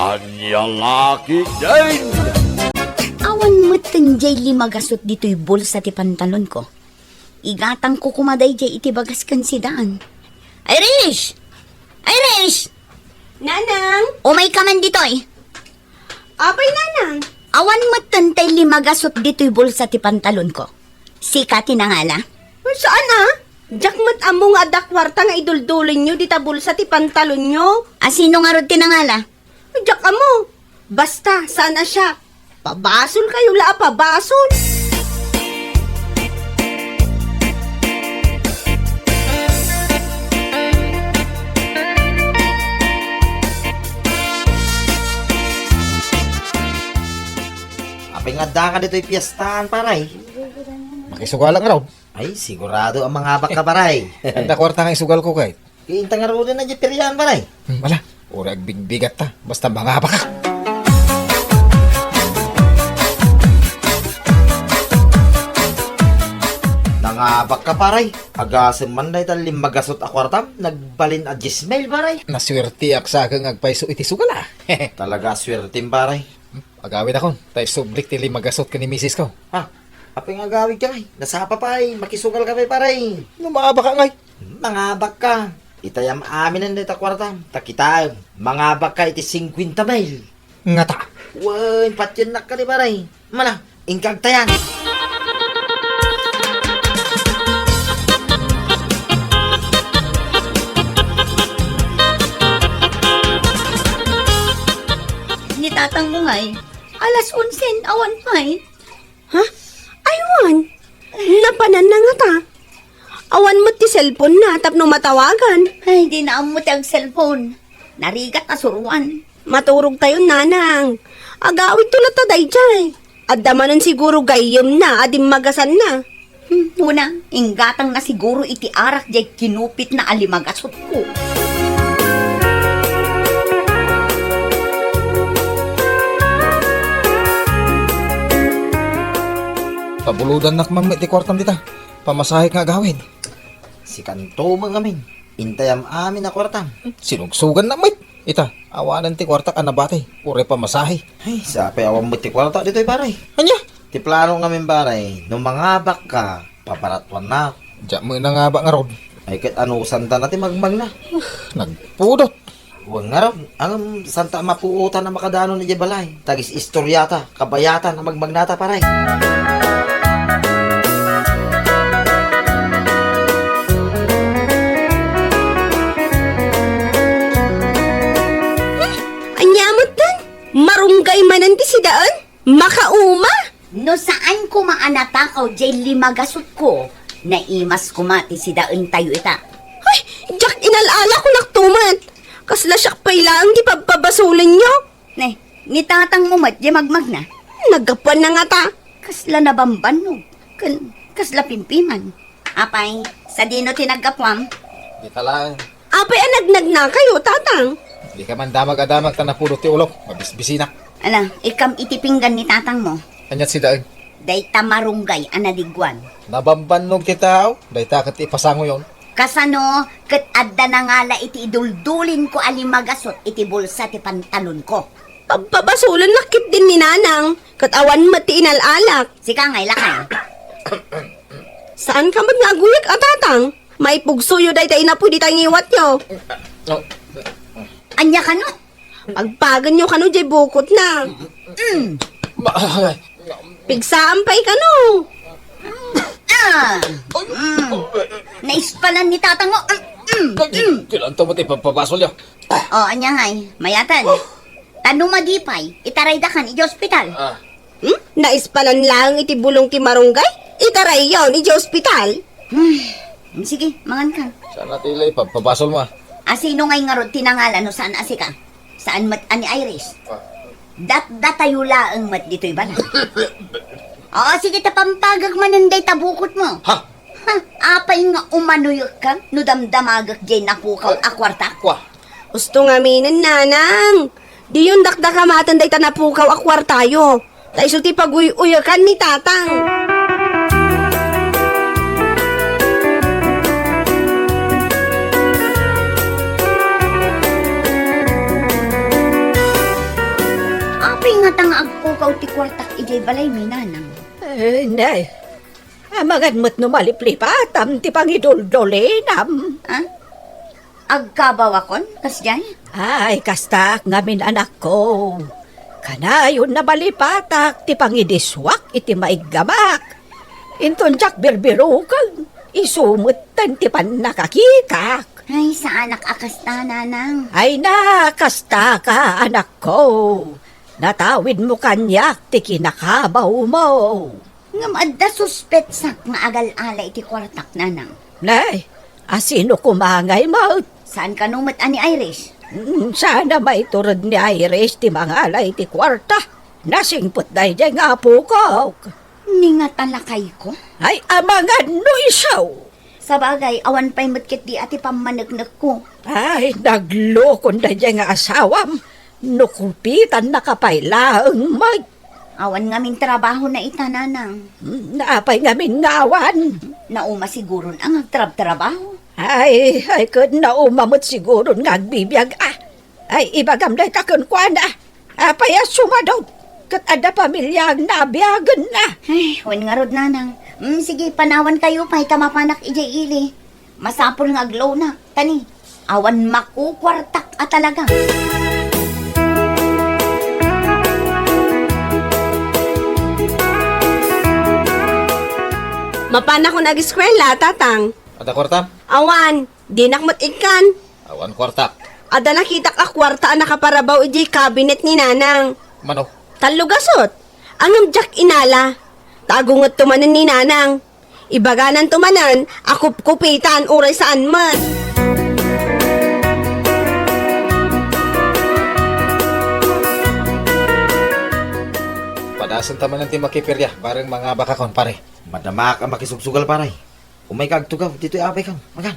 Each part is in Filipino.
Kanyang laki din! Awan mo tanjay limagasot dito'y bulsa ti pantalon ko. Igatang ko kumaday jay iti bagas kan sidaan. Irish! Irish! Nanang! Umay ka man dito'y. Apay, Nanang! Awan mo tantay limagasot dito'y bulsa ti pantalon ko. Sika tinangala. Saan Jakmat amo nga dakwarta nga iduldulin nyo di tabulsa ti pantalon nyo. Asino nga rod tinangala? Jak amo. Basta, sana siya. Pabasol kayo la, pabasol. Apay nga da ka dito'y piyestahan, paray. Makisugalang raw. Ay, sigurado ang mga habak ka, paray. Anda kwarta nga isugal ko kahit. Kiintang nga rin na dyan peryan, paray. Wala, urag bigbigat ta. Basta mga pa ka. Nangabak ka, paray. Agasim man na italim magasot akwartam. Nagbalin a Gismail, paray. Naswerte ak sa kang agpaiso iti sugal Talaga swertim, paray. Agawid ako, tayo sublik tili magasot ka ni misis ko. Ha? Apay nga gawid ka, nasapa pa, makisugal ka, paray. Lumaba ka ngay. Nangabak ka. Itayam amin ang dita kwartam. Takita, mangabak ka iti 50 mail. Nga ta. Uy, patyan na ka ni paray. Mana, ingkag tayan. Nitatang mo nga'y. Alas 11, awan pa'y. Ha? Aywan. Napanan na nga ta. Awan mo ti cellphone na tapno matawagan. Ay, di na amot ang cellphone. Narigat na suruan. Maturog tayo, Nanang. Agawid tulat ta dayjay. Adamanan siguro gayem na, adim magasan na. Una, inggatang na siguro iti arak jay kinupit na alimagasot ko. Pabuludan nak mang ti kwartam dita. Pamasahe nga agawid. Si kanto mga amin. Intayam amin na kwartam. Sinugsugan na may. Ita, awanan ti kwarta ka nabate. Ure pamasahe. Ay, sapay awang mo ti kwarta dito, paray. Anya? Ti plano ngamin, paray. Nung mangabak ka, paparatuan na. Diyan mo na nga ba nga rod? Ay, kat ano, santa natin magmag na. Nagpudot. Huwag nga raw. Ang santa mapuutan na makadano ni Jabalay. Tagis istoryata, kabayatan na magmagnata, paray. Anyamot tan? Marunggay manan ti sidaan? Makauma? No saan ko maanatakaw jay limagasot ko, naimas ko mati si daon tayo ita. Ay, jak inalala ko naktuman. Kasla siyak pailang di pagpabasulin nyo. Ne, nitatang mo mat jay magmag na. Nagapan na nga ta. Kasla na bambanog, kasla pimpiman. Apay, sa dino tinagkapwam, Di talang. Apay anagnag na kayo, tatang. Di ka man damag-adamag ta napudot ti ulok. Mabisbisina. ala, ikam itipinggan ni tatang mo. Anyat si daeng. Day tamarunggay anadigwan. Nabambanog ti tao. Day takot ipasango yon. Kasano, kat adda na nga la iti iduldulin ko alimagasot iti bulsa ti pantalon ko. Pagpabasulan nakit din ni Nanang. Katawan mati inalalak. Sika ngay lakay. Saan ka man nga aguyak, tatang? May pugsuyo day tayo na pwede tayong iwat nyo. Oh. Anya ka no? Pagpagan nyo kano jay bukot na. Pigsampay ka no. Naispalan ni tatang mo. Kailan to mo ti papabasol yo? O, anya ngay, mayatan. Tano magipay, itaray dakan iti ospital. Naispalan lang iti bulong ti marunggay? Itaray yon, iti ospital. Sige, mangan ka. Sana tilay papabasol mo. Asino ngay nga rod tinangalan no saan asika? Saan mat ani Iris? Datayo laang mat dito'y bala. Oo, sige tapampagag mananday tabukot mo. Ha? Ha, apay nga umanuyok ka, no damdamagak jay napukaw akwarta. Kwa. Gusto nga minin, Nanang. Di yun dakdakamatan day tanapukaw akwar tayo. Tayo ti pag-uyakan ni tatang. nga tanga agpukaw ti kwartak ijay balay minanang. Nay, amagan mo't numaliplipatam ti pangiduldolinam. Ha? Agkabaw akon? Kasyan? Ay, kastak ngamin anak ko. Kanayon na balipatak ti pangidiswak iti maigamak. Inton jak birbirukag, isumutan ti panakakikak. Ay, sa anak akasta nanang. Ay na, kasta ka anak ko. Natawid mo kanyak ti kinakabaw mo. Ngam adda suspetsak nga agal-ala iti kwartak nanang. Nay, asino kumangay mo? Saan ka numot ani Irish? Sana may turod ni Iris ti mga alay ti kwarta. Nasingpot na dyan nga po ko. Ni nga talakay ko. Ay amangan no isaw. Sa bagay, awan pa'y matkit di ati pamanagnak ko. Ay naglokon na dyan nga asawam. Nukupitan na kapailaang mag. Awan ngamin trabaho na itananang. Napay ngamin ngawan. Nauma siguro ang agtrab-trabaho. Ay kud na umamot siguro nga agbibiyag Ay ibagam day takon kwa na. Apay sumadog. Kat ada pamilyang nabiyagan na. Ay, wan nga rod nanang. Sige, panawan kayo pa'y tamapanak ijay ili. Masapol nga aglaw na. Tani, awan makukwartak talaga. Mapana ko nag-eskwela, tatang. Ada kwarta? Awan, di nakmat ikan. Awan kwarta. Ada nakita ka kwarta na nakaparabaw ijay cabinet ni nanang. Mano? Talugasot. Ang jak inala. Tagungot tumanan ni nanang. Ibaganan tumanan, ako kupitan uray saan man. Padasan taman ng timakipirya. Bareng mga bakakon, pare. Madamak ang makisugsugal paray. Umay kagtugaw, dito'y abay kang. Magan.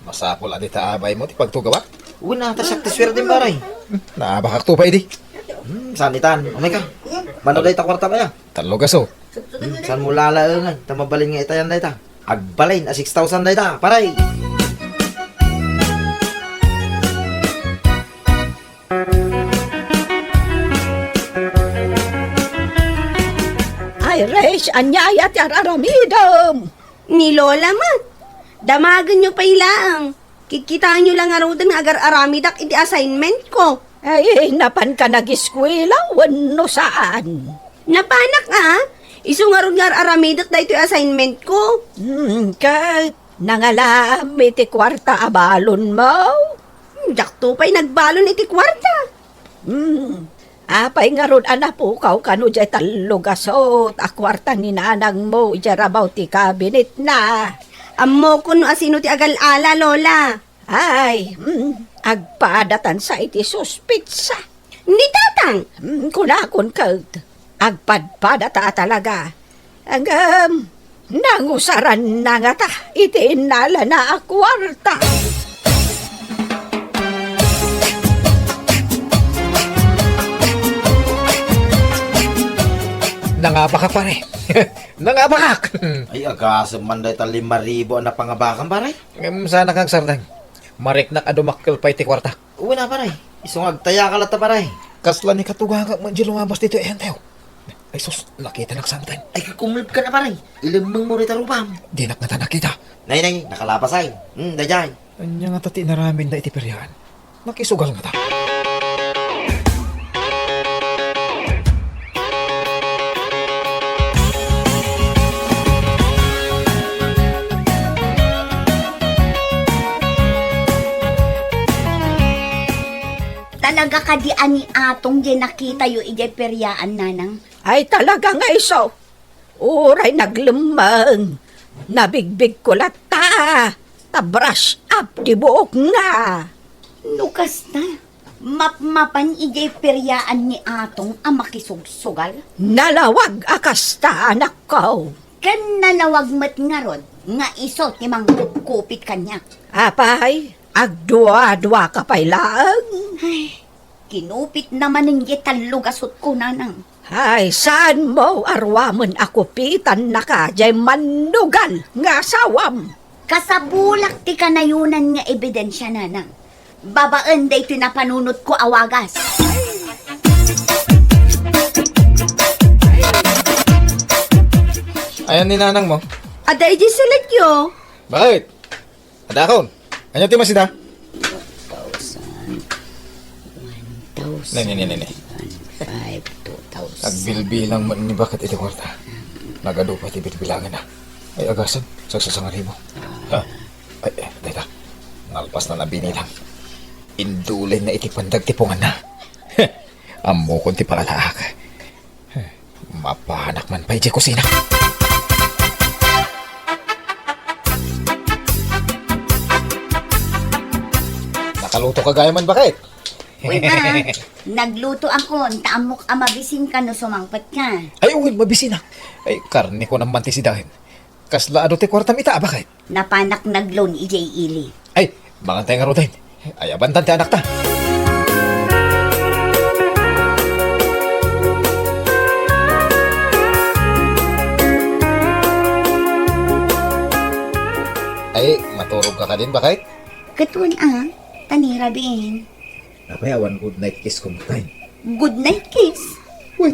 Masapol adita abay mo, ti pagtugawa. Uwi na, tasak ti swerte din paray. Naabakak to pa, di. Sanitan, umay ka. Manoday ta kwarta ba ya? Talugaso. Saan mo lalaangan? Tamabalin nga itayan day ta. Agbalin, 6,000 day ta, paray. Iris, anyaya ti araramidam. Ni Lola man. Damagan nyo pa ilaang. Kikitaan nyo lang arudan nga agar-aramidak iti assignment ko. Ay, napan ka nag-eskwela, wano saan? Napanak iso nga ron nga aramidak da ito assignment ko. Kahit nangalami ti kwarta abalon mo. Jakto pa'y nagbalon iti kwarta. Apay nga ron anapukaw kano jay talugasot a kwarta ni nanang mo ijarabaw ti cabinet na. Ammo ko no asino ti agal-ala, Lola. Ay, agpadatan sa iti suspitsa. Ni tatang. Kunakon kag, agpadpadata talaga. Ang nangusaran na nga ta, iti inala na a kwarta. Nangabakak, pare. Nangabakak. Ay, agasam man day ta 5,000 na pangabakan paray. Sana kang sardang. Mariknak adumakkel pa iti kwarta. Uwi na paray. Isong agtaya ka lata paray. Kasla ni katugagak man di lumabas dito ehenteo. Ay sus, nakita naksamtan. Ay, kakumulip ka na paray. Ilamang mo rita rupam. Di na nakita. Nay, nakalapas ay. Dayay. Anya nga tati naramin na iti peryahan. Nakisugal nga ta. Talaga ka di ani atong di nakita yu ijay peryaan nanang. Ay talaga nga iso. Uray naglemang. Nabigbig ko lata. Ta-brush up di buok nga. Lukas na. Mapmapan ijay peryaan ni atong ang makisugsugal. Nalawag akasta anak ko. Kan nalawag mat nga ron, nga iso ti mangkupit kanya. Apay, agdua-dua ka pa'y laang. Ay, kinupit naman ng lugasot ko nanang. Ay, saan mo arwamon ako pitan na ka jay manugal nga sawam. Kasabulak ti kanayunan nga ebidensya nanang. Babaan day ito napanunot ko awagas. Ayan ni nanang mo. Ada iji selekyo. Bakit? Ada akon. Ano ti masida? 1,000, Nene. 5, 2,000. Nagbilbilang man ni bakit iti kwarta. Nagado pa ti bilbilangan na. Ay agasan, sagsasangari mo. Ha? Ay, data. Nalpas na nabinilang. Indulin na iti pandag tipungan na. Amo kung ti pakalaak. Mapahanak man pa iti kusina. Nakaluto ka gaya man bakit? Uy ba, nagluto ako, taamok amabisin ka no sumangpat ka. Ay, uy, mabisi na. Ay, karne ko naman ti sidahin. Kasla ano ti kwartam ita, bakit? Napanak nagloan ijay ili. Ay, mga tayo nga ro din. Ay, abantan ti anak ta. Ay, maturog ka din, bakit? Katun tanirabiin. Napay, one good night kiss kong time. Good night kiss. Uy.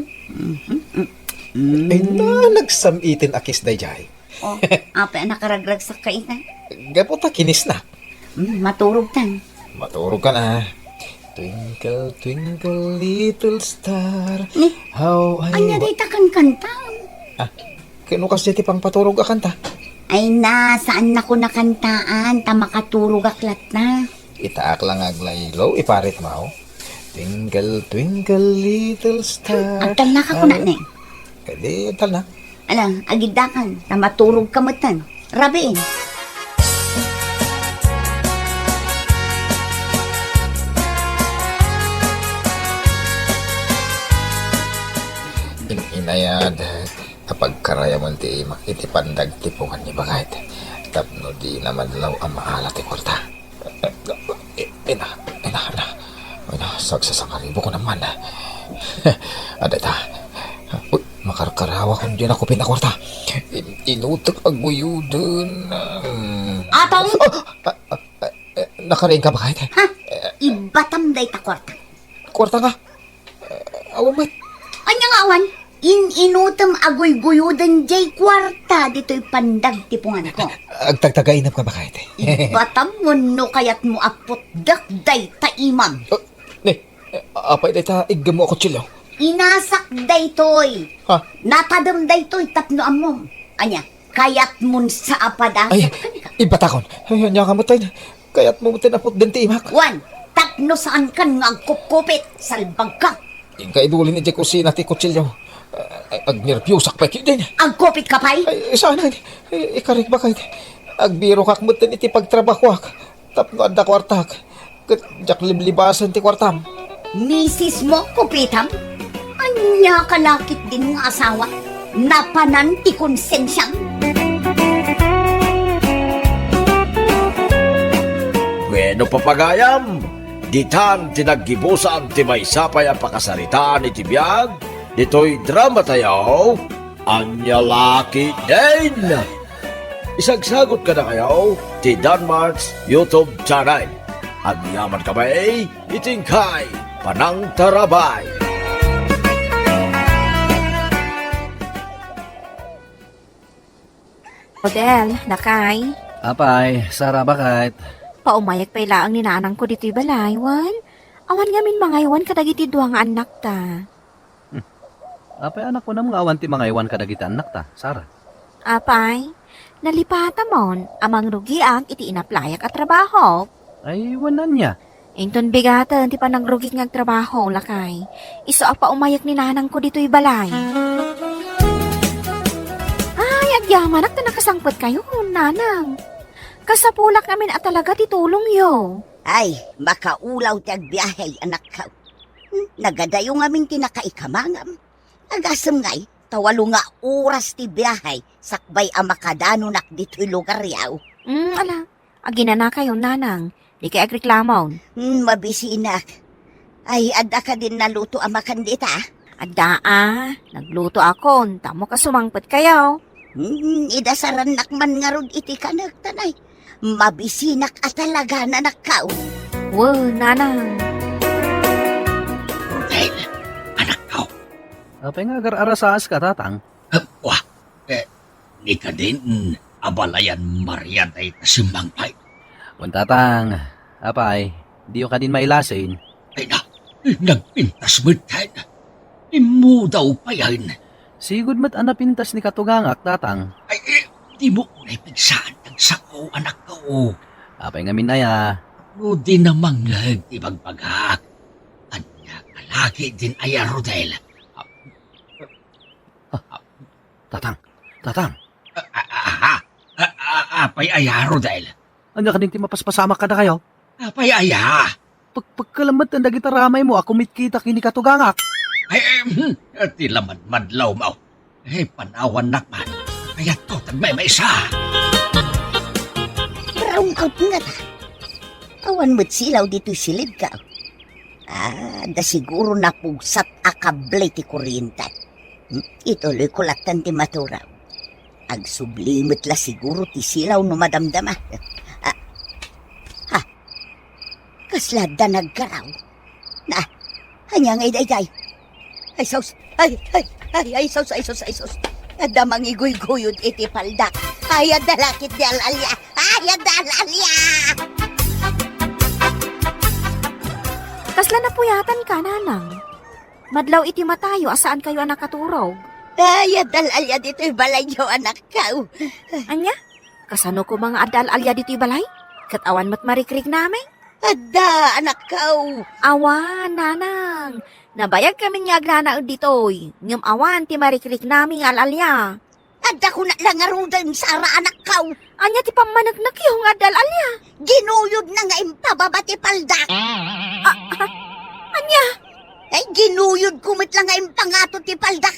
Ay, nagsamitin a kiss day jay. O, apa nakaragrag sa kainan. Gapo ta kinis na. Maturog tan. Maturog ka na. Twinkle, twinkle, little star. Ni, How I... anya day takan kanta. Ah, kano kasi ti pang paturog ka kanta? Ay na, saan na ko nakantaan, makatulog aklat na. Itaak lang aglaylo, iparit mo. Twinkle, twinkle, little star. Agtal na ka ko na ni. Kadi, tal na. Alang, agidakan, maturog kamutan. Rabiin. Inayad, kapag karayaman ti makitipandag tipungan ni bagayt. Tapno di naman law ang maalat ti kwarta. Ina, sagsasangaribo ko naman. Adata, uy, makarkarawa kung di ako pinakwarta. Inutok ang guyudon. Atong, Nakariin ka ba kahit? ha? Ibatam day takwarta. Kwarta nga. Awamit. Anya nga awan, inutam agoy-guyudan jay kwarta dito'y pandag tipungan ko. Agtagtagainap ka ba kahit? Batam mo no kayat mo apot dakday taimam. Apay dita, igam mo ako chilo. Inasak daytoy. Ha? Natadam daytoy tapno amom. Anya, kayat mun sa apada. Ay, ibatakon. Ay, anya ka matay na. Kaya't mo tinapot din ti imak. Wan, tapno saan kan nga kupkupit, salbag ka. Ingka idulin ni kusina ti kutsilyo. Agnervyusak pa kayo din. Agkupit ka pa'y? Ay, sana. Ikarik ba kayo? Agbiro kakmut din iti pagtrabakwak. Tapno anda kwartak. Kat jak liblibasan ti kwartam. Misis mo, kupitam? Anya kalakit din nga asawa. Napanan ti konsensyang. Bueno papagayam, ditan tinaggibusan ti may sapay ang pakasaritaan iti biyag, dito'y drama tayo, Anya Laki din. Isagsagot ka na kayo, ti Danmarks YouTube channel. At yaman kamay, itingkay, Panang Tarabay. Odel, nakay. Apay, Sara bakit? Paumayag pa ilaang ni nanang ko dito'y balaywan. Awan ngamin mga iwan kadagiti duwa nga anak ta. Apay anak ko na mga awan ti mga iwan kadagiti anak ta, Sara. Apay, nalipata mon, amang rugiang iti inaplayak at trabaho. Ay, wanan niya. Ington bigatan ti panagrugi nga trabaho, lakay. Iso pa umayak ni nanang ko dito'y balay. Ay, agyaman at nakasangpot kayo, nanang. Kasapulak namin at talaga titulong yo. Ay, makaulaw ti agbiyahe, anak ka. Nagadayo ngamin tinakaikamangam. Agasam nga'y, tawalo nga oras ti biyahe, sakbay ang makadano nak dito'y lugar yaw. Ala, agina na kayo, nanang. Di kay agreklamon. Mabisi inak. Ay, adda ka din naluto ang makandita. Adda nagluto ako, tamo ka sumangpot kayo. Idasaran nakman nga rod iti ka nagtanay. Mabisinak at talaga na nakaw. Wow, nanang. Apay nga agar-arasaas ka, tatang. ika din, abalayan Marian ay tasimbang ay. Puntatang, apay, di ka din mailasin. Ay na, nagpintas mo tayo. Imu daw pa yan. Sigud mat anapintas ni katugangak, tatang. Ay, di mo unay pigsaan ng sako, anak ko. Apay nga minaya. O di namang ibagbagak. Anya kalaki din ay Rodel. Tatang, Apay aya, Rodel. anya ka din ti mapaspasama ka na kayo? Apay aya. Pagkalamat ang dagitaramay mo, ako mitkita kini katugangak. Ay, ti laman madlaw mo. Ay, panawan nakman. Kaya to, tagmay may isa. Brown out nga ta. Awan mo't silaw dito silid ka. Da siguro napugsat akable ti kuryente. Ituloy ko latan ti maturaw. Agsublimit la siguro ti silaw no madamdama. Kaslada nagkaraw. Hanya ngay day. Ay sos. Ay sos. Ada mangiguy-guyod iti paldak. Ay adalakit di alalya. Ay adalalya. Kasla na puyatan ka, nanang. Madlaw iti matayo, asaan kayo anak katurog? Ay adalalya dito'y balay niyo anak ka. Anya? Kasano ko mga adal-alya dito'y balay? Katawan mo't marikrik namin? Ada anak ka. Awan, nanang. Nabayag kami nga agnanaod dito'y. Ngam awan, ti marikrik namin alalya. Ada ko na lang arudan sara anak ka. Anya ti pamanagnak yung adal-alya. Ginuyod na nga impababa ti paldak. Anya? Ay ginuyod kumit lang nga impangato ti paldak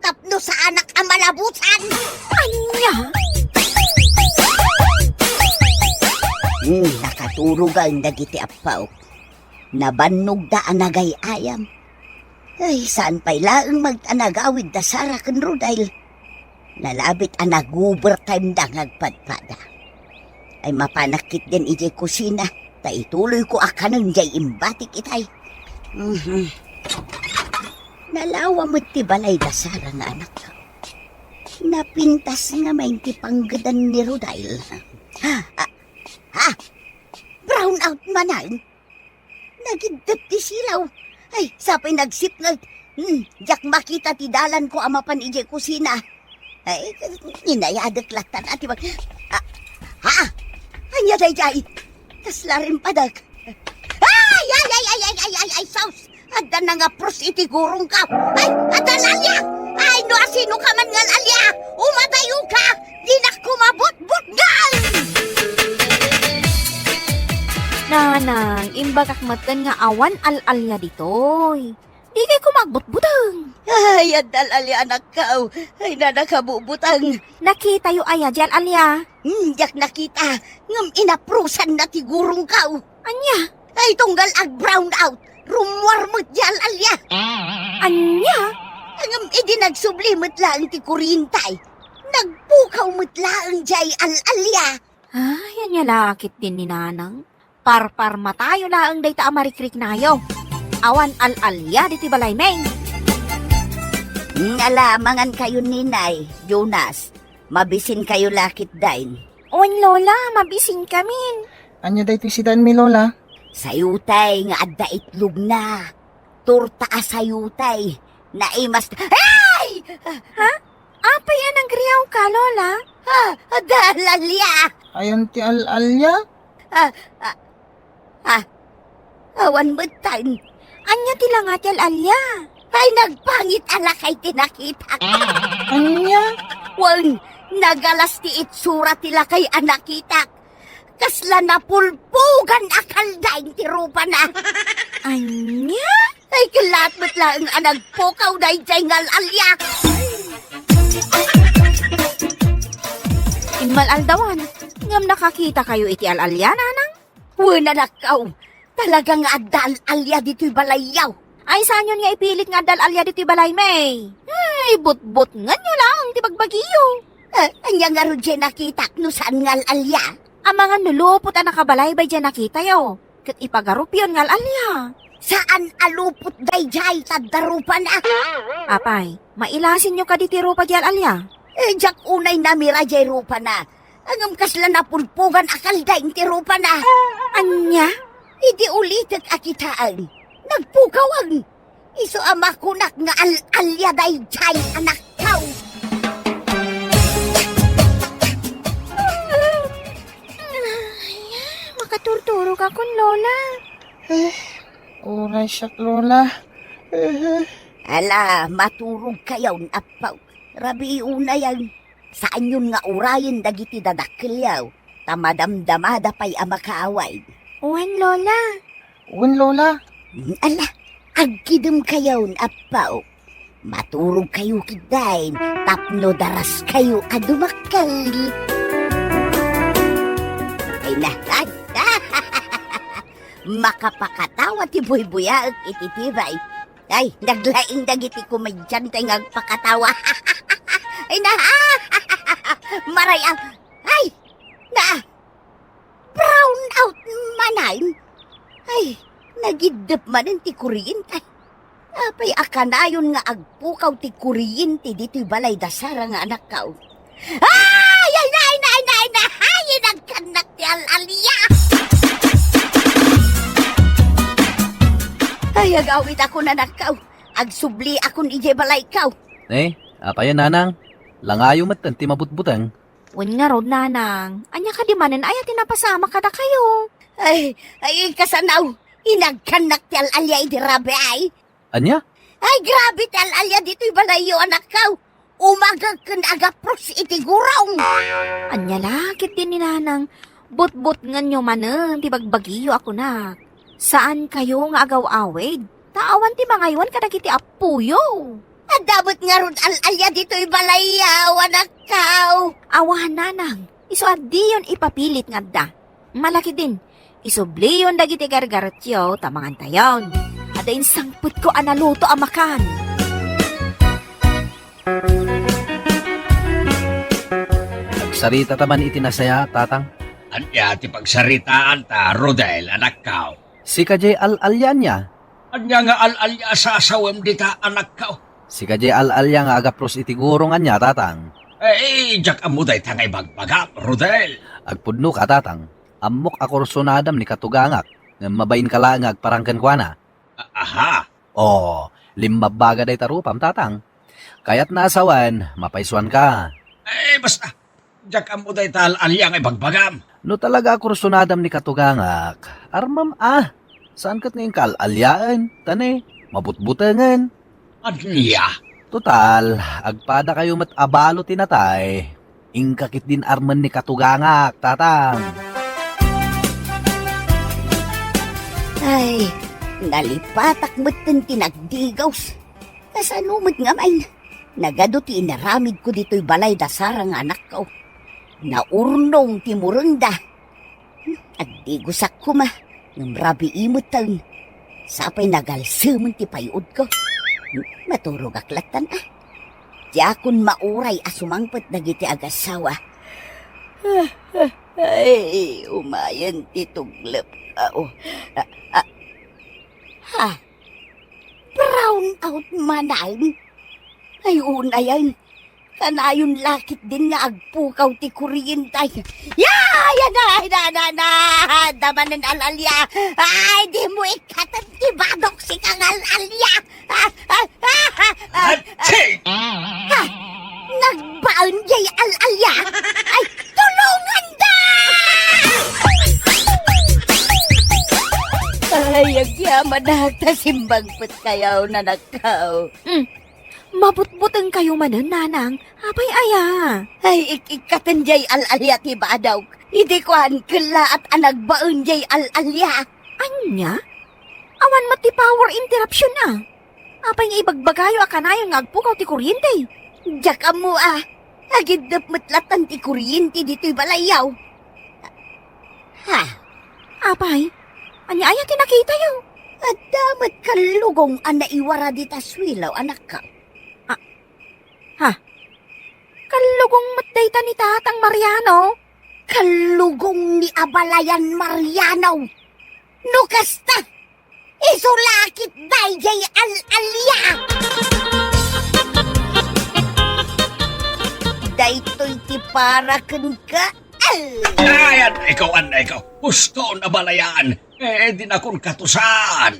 tapno sa anak ang malabutan. Anya? Nakaturog ang dagiti apaw. Nabannog da anagay ayam. Ay, saan pa'y laang mag-anagawid da sara ken Rodel. Nalabit anag-overtime da ngagpadpada. Ay mapanakit din ijay kusina. Ta ituloy ko akanon jay imbatik itay. Nalawa mo't ti balay da sara nga anak ka. Napintas nga may ti panggadan ni Rodel. Brown out manan. Nagidap ti silaw. Ay, sapay nagsip nga. Jak makita ti dalan ko amapan ije kusina. Ay, inayadak latan ati bag. Anya day. Kasla rin padag. Ay, saus. Ada na nga pros iti gurong ka. Ay, ada lalya. Ay, no asino ka man nga lalya. Umatayo ka. Di na kumabot-bot gal. Nanang, imbagak matan nga awan al-alya ditoy. Di kay kumagbutbutang. Ay, adal-alya anak ka. Ay, nanakabubutang. Nakita yu aya di al-alya. Jak nakita. Ngam inaprusan na ti gurong ka. Anya? Ay, tunggal ag brown out. Rumwar mo't di al-alya. Anya? Ngam idi nagsublimot lang ti kurintay. Nagpukaw mo't lang jay al-alya. Ay, anya lakit din ni nanang. Parpar matayo laang day ta amarikrik nayo. Awan al-alya diti balay meng. Nalamangan kayo ninay, Jonas. Mabisin kayo lakit dain. Owen lola, mabisin kamin. Anya day tisidan mi lola? Sayutay nga adda itlog na. Turta sayutay. Naimas. Ay! Apay yan ang griyaw ka, lola? Dalalya. Ayan ti al-alya? Awan mo tan. Anya tila nga ti al-alya. Ay, nagpangit alak ay tinakita. Anya? Wan, nagalas ti itsura tila kay anakitak. Kasla na pulpugan akal daing ti rupa na. Anya? Ay, kilatmat lang ang nagpukaw daing jay ngal-alya. Inmal aldawan. Ngam nakakita kayo iti al-alya, nanang? Wala nakaw. Talagang adal-alya dito'y balayaw. Ay, saan yun nga ipilit nga dal-alya dito'y balay, may? Ay, but-but nga nyo lang, ti bagbagiyo. Anya nga ro dyan nakita no saan ngal-alya. Ang mga nulupot ang nakabalay bay dyan nakita yo. Kat ipagarup yun ngal-alya. Saan alupot day jay tadarupa na? Apay, mailasin nyo ka diti rupa di al-alya. Jak unay namira jay rupa na. Angam kasla na pulpugan akal daing ti rupa na. Anya? Idi ulitek akitaan. Nagpugawang. Iso amakunak nga al-alya day jay anak kaw. Makaturturo ka kun, Lola. Uray siya, Lola. Ala, maturog kayaw apaw. Rabi una yan. Saan yun nga urayin dagiti dadakilyaw. Tamadamdamada pa'y amakaaway. Uwan, Lola. Uwan, Lola. Ala, agkidum kayaw apaw. Maturog kayo kidain. Tapno daras kayo adumakal. Ay nahan. Makapakatawa ti buy-buya at ititibay. Ay, naglaing dagiti kumadyan tayo ngagpakatawa. Ay na, maray ang, ay, na, brown out manayin. Ay, nagidap manin ti kuryente. Apay akanayon nga agpukaw ti kuryente dito balay dasara nga anak kaw. Ay, nagkanak ti al-alya. Ay, agawit ako na nakaw. Agsubli akong ijebalay kaw. Apayan nanang. Langayo matan ti mabutbutang. Wen nga rod, nanang. Anya ka di manen ay tinapasama kada kayo. Ay, kasanaw. Inagkanak ti al-alya iti rabi ay. Anya? Ay, grabe ti al-alya dito'y balayo anak kaw. Umagag kan agapros iti gurong. Anya lakit din ni nanang. But-but nga nyo manen, ti bagbagiyo ako na. Saan kayo nga agaw-awid? Taawan ti mga iwan kadagiti apuyo. Adabot nga ron al-alya dito'y balayaw anak kaw. Awahan, nanang. Iso adi yun ipapilit nga da. Malaki din. Isubli yun dagiti gargaratyo, tamangan tayon. Adain sangput ko analuto amakan. Nagsarita taman itinasaya, tatang. Anya ti pagsaritaan ta, Rodel, anak kao. Si Kajay al-alya niya. Anya nga al-alya sa asawem dita, anak kao. Si Kajay al-alya nga agapros iti gurong anya, tatang. Jak amuday tangay bagbagap, Rodel. Agpudno ka, tatang. Amok ako sunadam ni katugangak. Nga mabain ka lang agparangkan kwa na. Aha. Limabaga day tarupam, tatang. Kaya't naasawan, mapaiswan ka. Basta. Jak amuday ta al-alya nga bagbagam. No talaga ako sunadam ni katugangak. Armam saan kat ngayon kal-alyaan? Tane, mabutbutangan. Anya. Total, agpada kayo abalo tinatay. Ingkakit din arman ni katugangak, tatang. Ay, nalipatak mo't tinagdigaws. Kasanumot nga may. Nagado ti inaramid ko dito'y balay dasara nga anak ko. Naurnong timurunda. Agdigusak ko ma. Ng rabi imot taon. Sapay nagalsuman ti payod ko. Maturog aklatan Di akon mauray asumangpot dagiti agasawa. Ay, umayan ti tuglep. Brown out manayin. Ay, unayan. Kanayon lakit din nga agpukaw ti kuryentay. Yan na. Damanan al-alya. Ay, di mo ikatan ti badok si kang al-alya. Atsi! Nagbaon jay al-alya. Ay, tulungan da! Ay, agyaman na simbagpot kayaw na nakaw. Mabutbutang kayo manen, nanang. Apay aya. Ay, ikatan jay al-alya ti badaw. Hindi ko kala at anagbaon jay al-alya. Anya? Awan mati power interruption na. Apay nga ibagbagayo akanayon nga agpukaw ti kuryente. Diyak mo agidap matlatan ti kuryente dito'y balayaw. Ha? Apay, anya aya tinakita yo. At damat kalugong naiwara di taswilaw, anak ka. Kalugong matdayta ni Tatang Mariano. Kalugong ni Abalayan Mariano. Nukasta! Isulakit dayjay al-alya! para kun ka. Ayan, ikaw. Gusto na balayan. Di na kong katusan.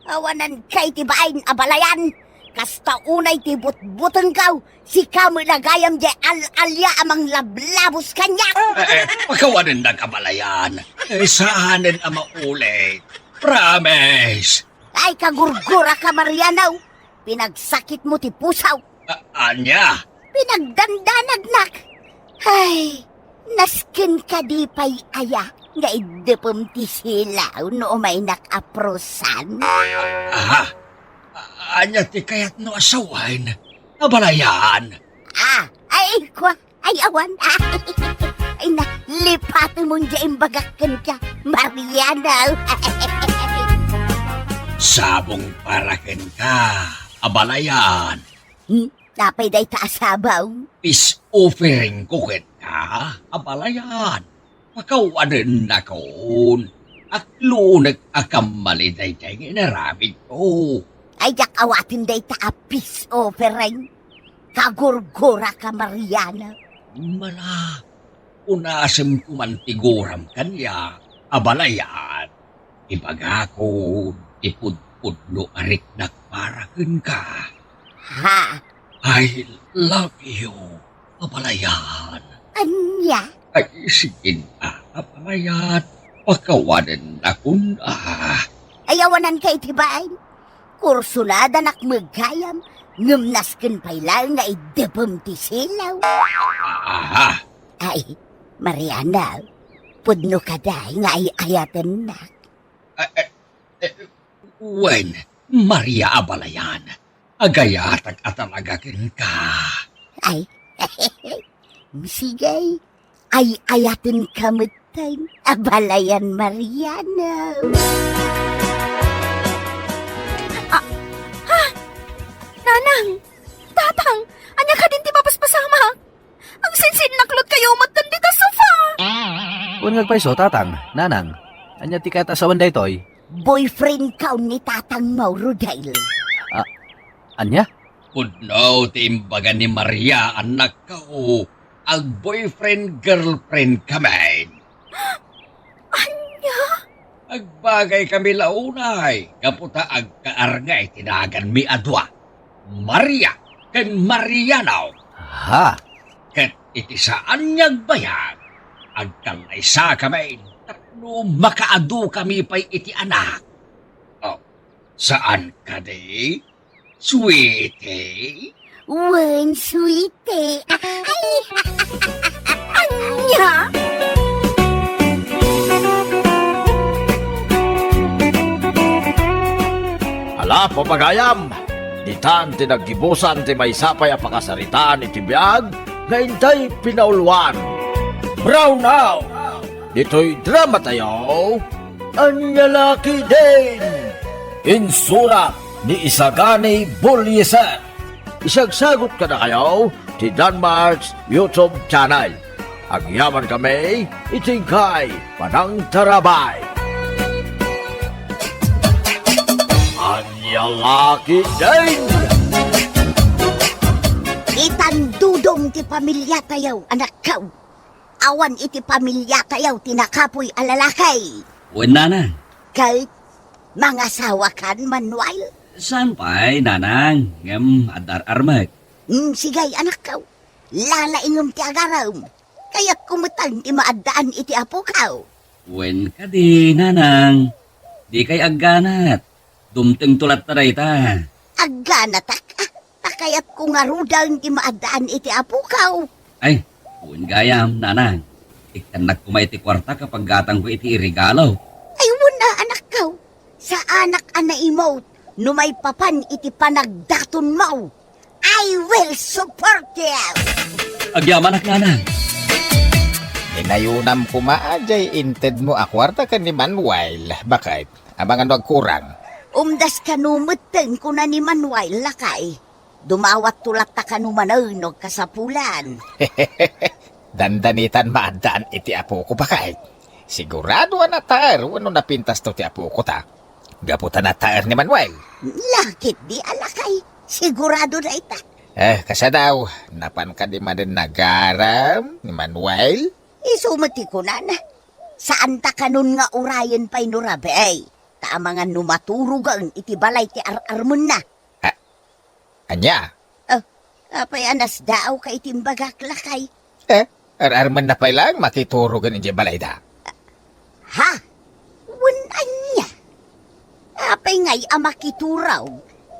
Awanan kay tibain abalayan. Kasta unay ti butbuton kaw. Si kamo nagayam di al-alya amang lablabos kanya. Pagkawanin na kabalayan. Saanin ang maulit. Promise. Ay kagurgura ka Marianaw. Pinagsakit mo ti pusaw. Anya? Pinagdandanag nak. Ay, naskin ka di pa'y aya. Nga idupom ti silaw no may nakaprosan. Aha. Anya ti kayat no asawain. Nabalayan. Ay awan. Ay na, lipato mong dyan bagakan ka, Mariana. Sabong parakin ka. Abalayan. Napay day taasabaw. Peace offering ko ka. Abalayan. Makawanin na kon. Aklunag akamali day day inaramid ko. Ay jak awatin day taapis offering. Kagurgura ka, Mariana. Mala. Unasim ko man tiguram kanya. Abalayan. Ibaga ko. Ipudpudlo arik nakparakin ka. Ha? I love you. Abalayan. Anya? Ay, sige na. Abalayan. Pakawanan na kun Ayawanan kay tibain. Kursunada nakmagkayam. Ngumnaskin pa'y lang na idepom ti silaw. Aha. Ay, Mariana, pudno ka dahi nga ay ayatan na. Wen, Maria Abalayan. Agayatag atalagakin ka. Ay, sigay, ay ayatin kamutan, Abalayan Mariana. Nanang, tatang, anya ka din ti mapaspasama. Ang sinsin naklot kayo matan dita sofa. Kung nagpaiso, tatang, nanang, anya ti kayat asawan daytoy. Boyfriend ka ni Tatang Mauro dahil. Anya? Pudno timbaga ni Maria anak ko. Ang boyfriend-girlfriend kami. Anya? Agbagay kami launay. Kaputa agkaarngay tinagan mi adwa. Maria ken Marianaw. Ha? Ket iti saan niyag bayag. Agkalay sa kami. Tatlo makaadu kami pa'y iti anak. Oh, saan ka di? Sweetie? Wen, sweetie. Anya? Ala, papagayam! Ditan tinaggibusan ti may sapay a pakasaritaan iti biyag na intay pinaulwan. Brown now! Dito'y drama tayo, Anyalaki din! Insurat ni Isagani Bulyeser. Isagsagot ka na kayo ti Danmarks YouTube channel. Agyaman kami, itingkay panang tarabay. Anyalaki din! Itandudong ti pamilya tayaw, anak kaw. Awan iti pamilya tayaw, tinakapoy alalakay. Nanang, Kahit mga asawa kan, Manuel. saan pa'y nanang? Ngam adar armat. Sigay, anak kaw. Lalaingom ti agaram. Kaya kumutang ti maadaan iti apo kaw. Wen ka di, nanang. Di kay agganat. Dumteng tulat na ta. Aganatak, takayat ko nga rudang ti maadaan iti apo kaw. Ay, wen gayam, nanang. Ikanak kumay ti kwarta kapag gatang ko iti irigalo. Ay, wala, anak kaw. Sa anak ana emote, no may papan iti panagdaton mo. I will support you. Agyaman ak nanang. Inayunam ko maajay inted mo akwarta ka ni Manuel. Bakit? Abangan wag kurang. Umdas ka numuteng ko na ni Manuel lakay. Dumawat tulat ta ka numananog kasapulan. Dandanitan maadaan iti apo ko bakit? Sigurado na taer wano napintas to ti apo ko ta. Gaputan na taer ni Manuel. Lakit di alakay. Sigurado na ita. Kasa daw, napan ka di man din nagaram ni Manuel? Isumati ko na. Saan ta kanon nga urayan pa'y nurabay? Tama nga numaturog ang itibalay ti ar-armon na. Anya? Apay anas daaw ka itimbagak lakay. Arman na pa lang makiturugan inje balay da. Ha? Wanan niya. Apay ngay amakituraw.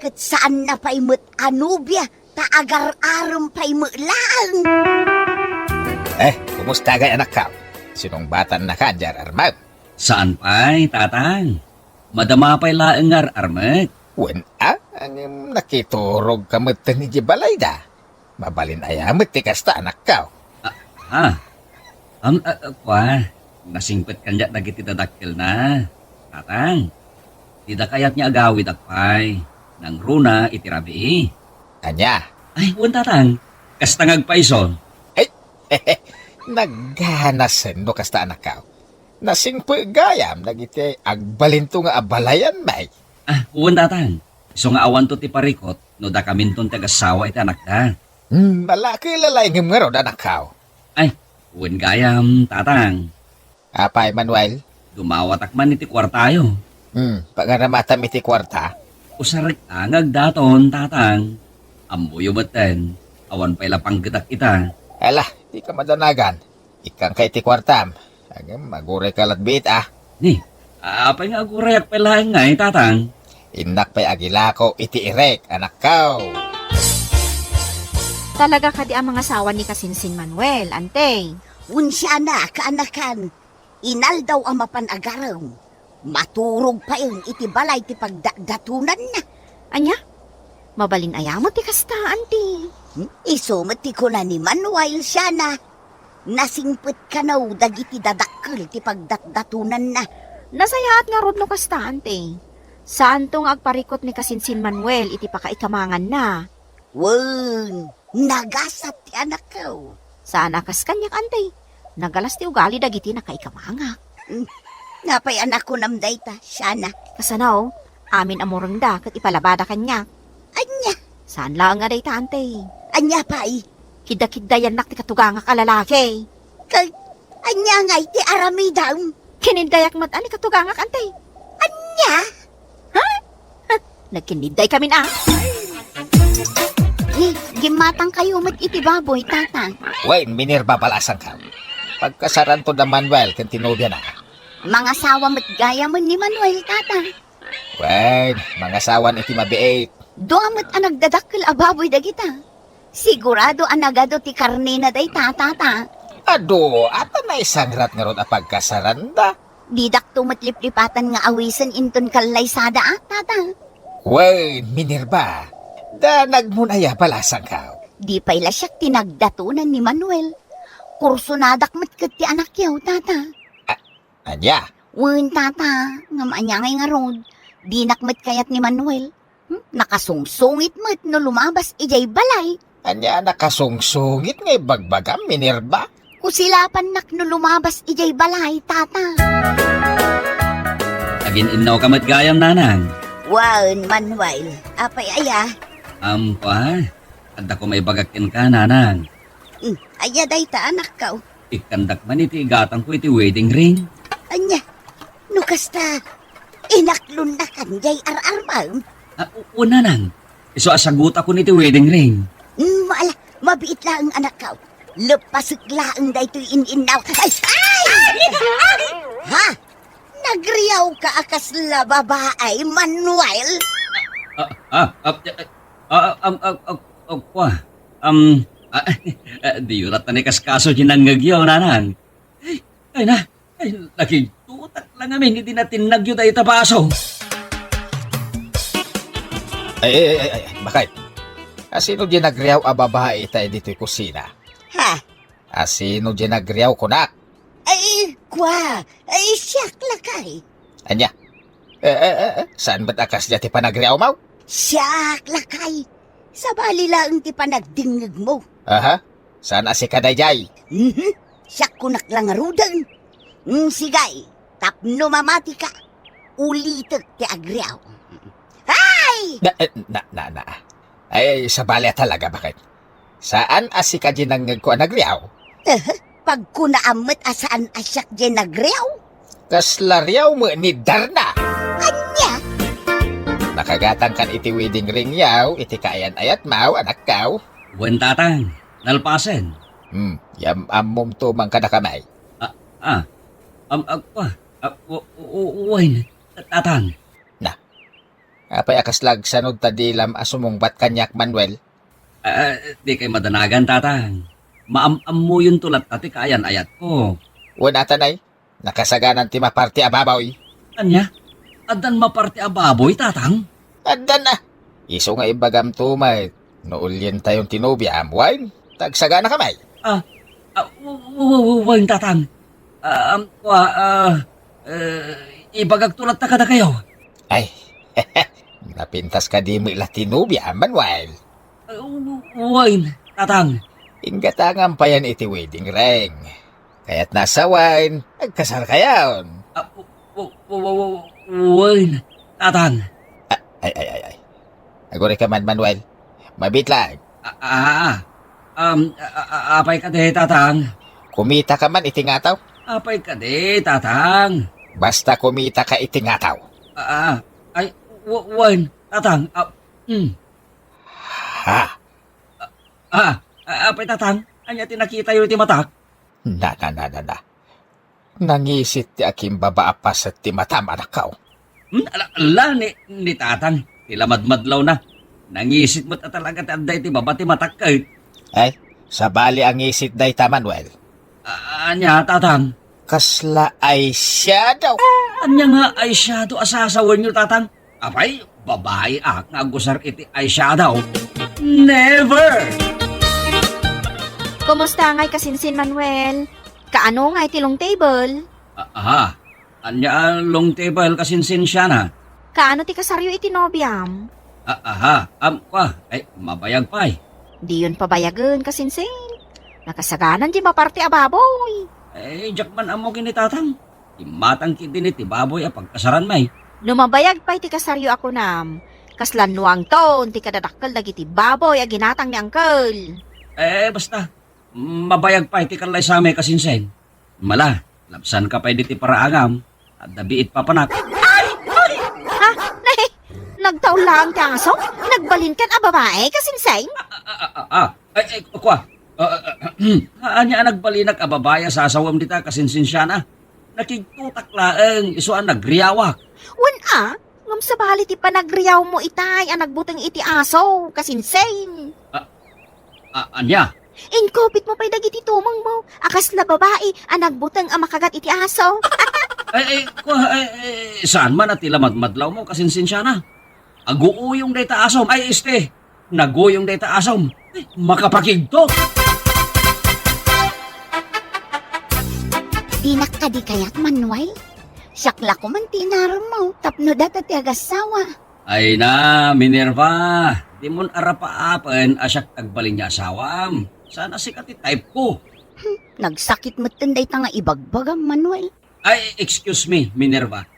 Kat saan na pa'y mo't anubya, taagar-aram pa'y lang. Kumusta gay anak ka? Sinong batan na ka, Jar Armag? Saan pa'y, tatang? Madama pa'y laengar, armet. Ang nakiturog kamutan ni balay da. Mabalin ayamit ti kasta anak ka. Nasingpet kanya dagiti dadakkel na. Tatang, tidak kayat niya agawid akpay. Nang runa itirabi. Anya? Ay, tatang, kastangag paison. Naghanasen do kasta anak ka. Nasingpo gayam nagiti agbalinto nga abalayan may. Tatang, iso nga awan to ti parikot, no da kaminton tagasawa iti anak da. Malaki lalay ngem nga ro anak ka. Gayam, tatang. Apay Manuel? Dumawatak man iti kwartayo. Pagaramatam iti kwarta. Usarik angag daton, tatang. Ambuyo baten, awan pa'y lapang gedak ita. Alah, di ka madanagan. Ikang kay ti kwartam. Agam maguray kalat bit Ni, apay nga agurayak palahan nga tatang. Indak pa'y agilako iti irek, anak ka. Talaga ka di ang mga asawa ni Kasinsin Manuel, ante. Unsya na, kaanakan. Inal daw ang mapanagaraw. Maturog pa yung itibalay ti pagdatunan na. Anya? Mabalin ayamo ti kasta, ante. Isumati ko na ni Manuel siya na. Nasingpit ka na dagiti dadakkel ti pagdatunan na. Nasayaat nga rod no kasta, ante. Saan tong agparikot ni Kasinsin Manuel iti pakaikamangan na? Wen, nagasat ti anak ko. Saan akas kanyak, ante? Nagalas ti ugali dagiti nakaikamangak. Napay anak ko namday ta, siya na. Kasanaw, amin amurang da kat ipalabada kanya. Anya, Saan lang nga day ta, ante? anya pa Kida-kida yan nak ti katuganga kalalaki. Kay, anya ngay ti aramidam. Kinindayak mat ani katuganga, ante. Anya? Nagkininday kami na. Gimatang kayo mat iti baboy, tatang. Minerva palasan ka. Pagkasaran to na Manuel, kan tinobya na. Mga sawa mat gaya mo ni Manuel, tatang. Mga sawan iti mabiit. Doamat ang nagdadakkel ababoy dagita. Sigurado ang nagado ti karne na day tatata. Ado, ata na isang rat nga ron a pagkasaran da. Didak tumatlip-lipatan nga awisan inton kalaysada tata. Minerva. Da nagmunaya palasan ka. Di pa'y lasyak tinagdatunan ni Manuel. Kurso nadakmat kat ti anak yaw, tata. Anya? Tata, nga maanyangay nga rod. Di nakmat kayat ni Manuel. Nakasungsungit mat no lumabas ijay balay. Anya nakasungsungit nga bagbagam, Minerva? Kusilapan nak no lumabas ijay balay, tata. Agin inaw ka mat gayam, nanang. Manuel, apay aya. Anda ko may bagakin ka, nanang. Aya day ta anak ka. Ikandak man iti igatang ko iti wedding ring. Anya, nukasta, inaklon na kanjay ar-armam. Nanang, iso asagot ako niti wedding ring. Mabiit lang ang anak ka. Lepasik lang day to'y in-inaw. Ay! Ha? Nagriyaw ka akas la babae, Manuel? Di yurat na ni kaskaso ginangagyaw, nanang. Ay, nakitutak lang amin, hindi natin nagyo tayo tapaso. Bakit? Asino di nagriyaw a babae tayo dito'y kusina? Ha? Asino di nagriyaw kunak? Siyak lakay. Anya? Saan ba't akas di ti panagriyaw mo? Siyak lakay. Sa bali lang ti panagdingig mo. Saan asi ka dayjay? Siyak kunak lang arudan. Sigay, tapno mamati ka. Ulitek ti agriyaw. Hay! Ay, sa balya talaga, bakit? Saan asi ka dyan nagriyaw? Pag kunaamat asaan asyak dyan nagriyaw. Kasla riyaw mo ni Darna. Anya? Nakagatang kan iti wedding ring yaw, iti kaayan-ayat mau, anak kaw. Wen tatang, nalpasen. Yam amom tumang kada kamay. Wen, tatang. Apay akaslag sanod tadilam asumungbat kanyak Manuel. Di kay madanagan, tatang. Maamam mo yung tulat ati kaayan-ayat ko. Wala tanay, nakasaganan ti maparti ababaw. Anya? Adan maparti ababoy, tatang? Adan na. Iso nga ibagam tumay. Noulyan tayong tinubya amwain. Tagsagana kamay. Wen, tatang. Ibagag tulat ta kada kayo. Ay, napintas ka di mo ila tinubya Manuel. Wen, tatang. Ingatangan pa yan iti wedding ring. Kaya't nasa wine, nagkasal kayon. Wen, tatang. Ay. Aguri ka man, Manuel. Mabit lang. Apay ka de, tatang. Kumita ka man itingataw. Apay ka de, tatang. Basta kumita ka itingataw. Wen, tatang. Ha? Apay, tatang. Anya tinakita yun iti matak. Na. Nangisit ti aking babaapas at ti matam anak kaw. Ala, ni tatang. Tilamadmadlaw na. Nangisit mo't talaga tanday ti baba ti matak kay. Ay, sa bali ang isit day ta, Manuel. Anya, tatang. Kasla ay siya daw. Anya nga ay siya do asasawan nyo, tatang. Apay, babae nga gusar iti ay siya daw. Never! Kumusta nga'y kasinsin, Manuel? Kaano nga'y tilong table? Anya long table kasinsin siya na. Kaano ti kasaryo iti nobyam? Mabayag pa'y. Di yun pabayagan kasinsin. Nakasaganan di maparte ababoy. Jakman amo kinitatang. Imatang kiti ni ti baboy pagkasaran may. Numabayag pa iti kasaryo ako nam. Kaslanwang ton, ti kadadakkel dagiti baboy a ginatang ni Uncle. Basta. Mabayag pa iti kalay sa may kasinsen. Mala, labsan ka pa iti paraangam. At dabiit pa panak. Ha? Nahi, nagtaulang ti aso? Nagbalin kan a babae kasinsay? Kwa. Anya nagbalinag a babaya sa asawam dita kasinsin siya na. Nakigtutak laeng isuan nagriyawak. Wan ngam sa bali ti panagriyaw mo itay ang nagbutang iti aso kasinsay. Anya? Inkopit mo pa'y dagiti tumang mo. Akas na babae ang nagbutang ang makagat iti aso. Saan man at ilamadmadlaw mo kasinsin siya na? Aguuyong dayta asom. Naguyong dayta asom. Makapakigtot. Dinak ka di kaya't, Manuel? Sakla ko man tinaron mo. Tapno data ti agasawa. Ay na, Minerva. Di mon arapaapan asyak tagbalin niya asawam. Sana sikat type ko. Nagsakit mo tinday ta nga ibagbagam, Manuel. Ay, excuse me, Minerva.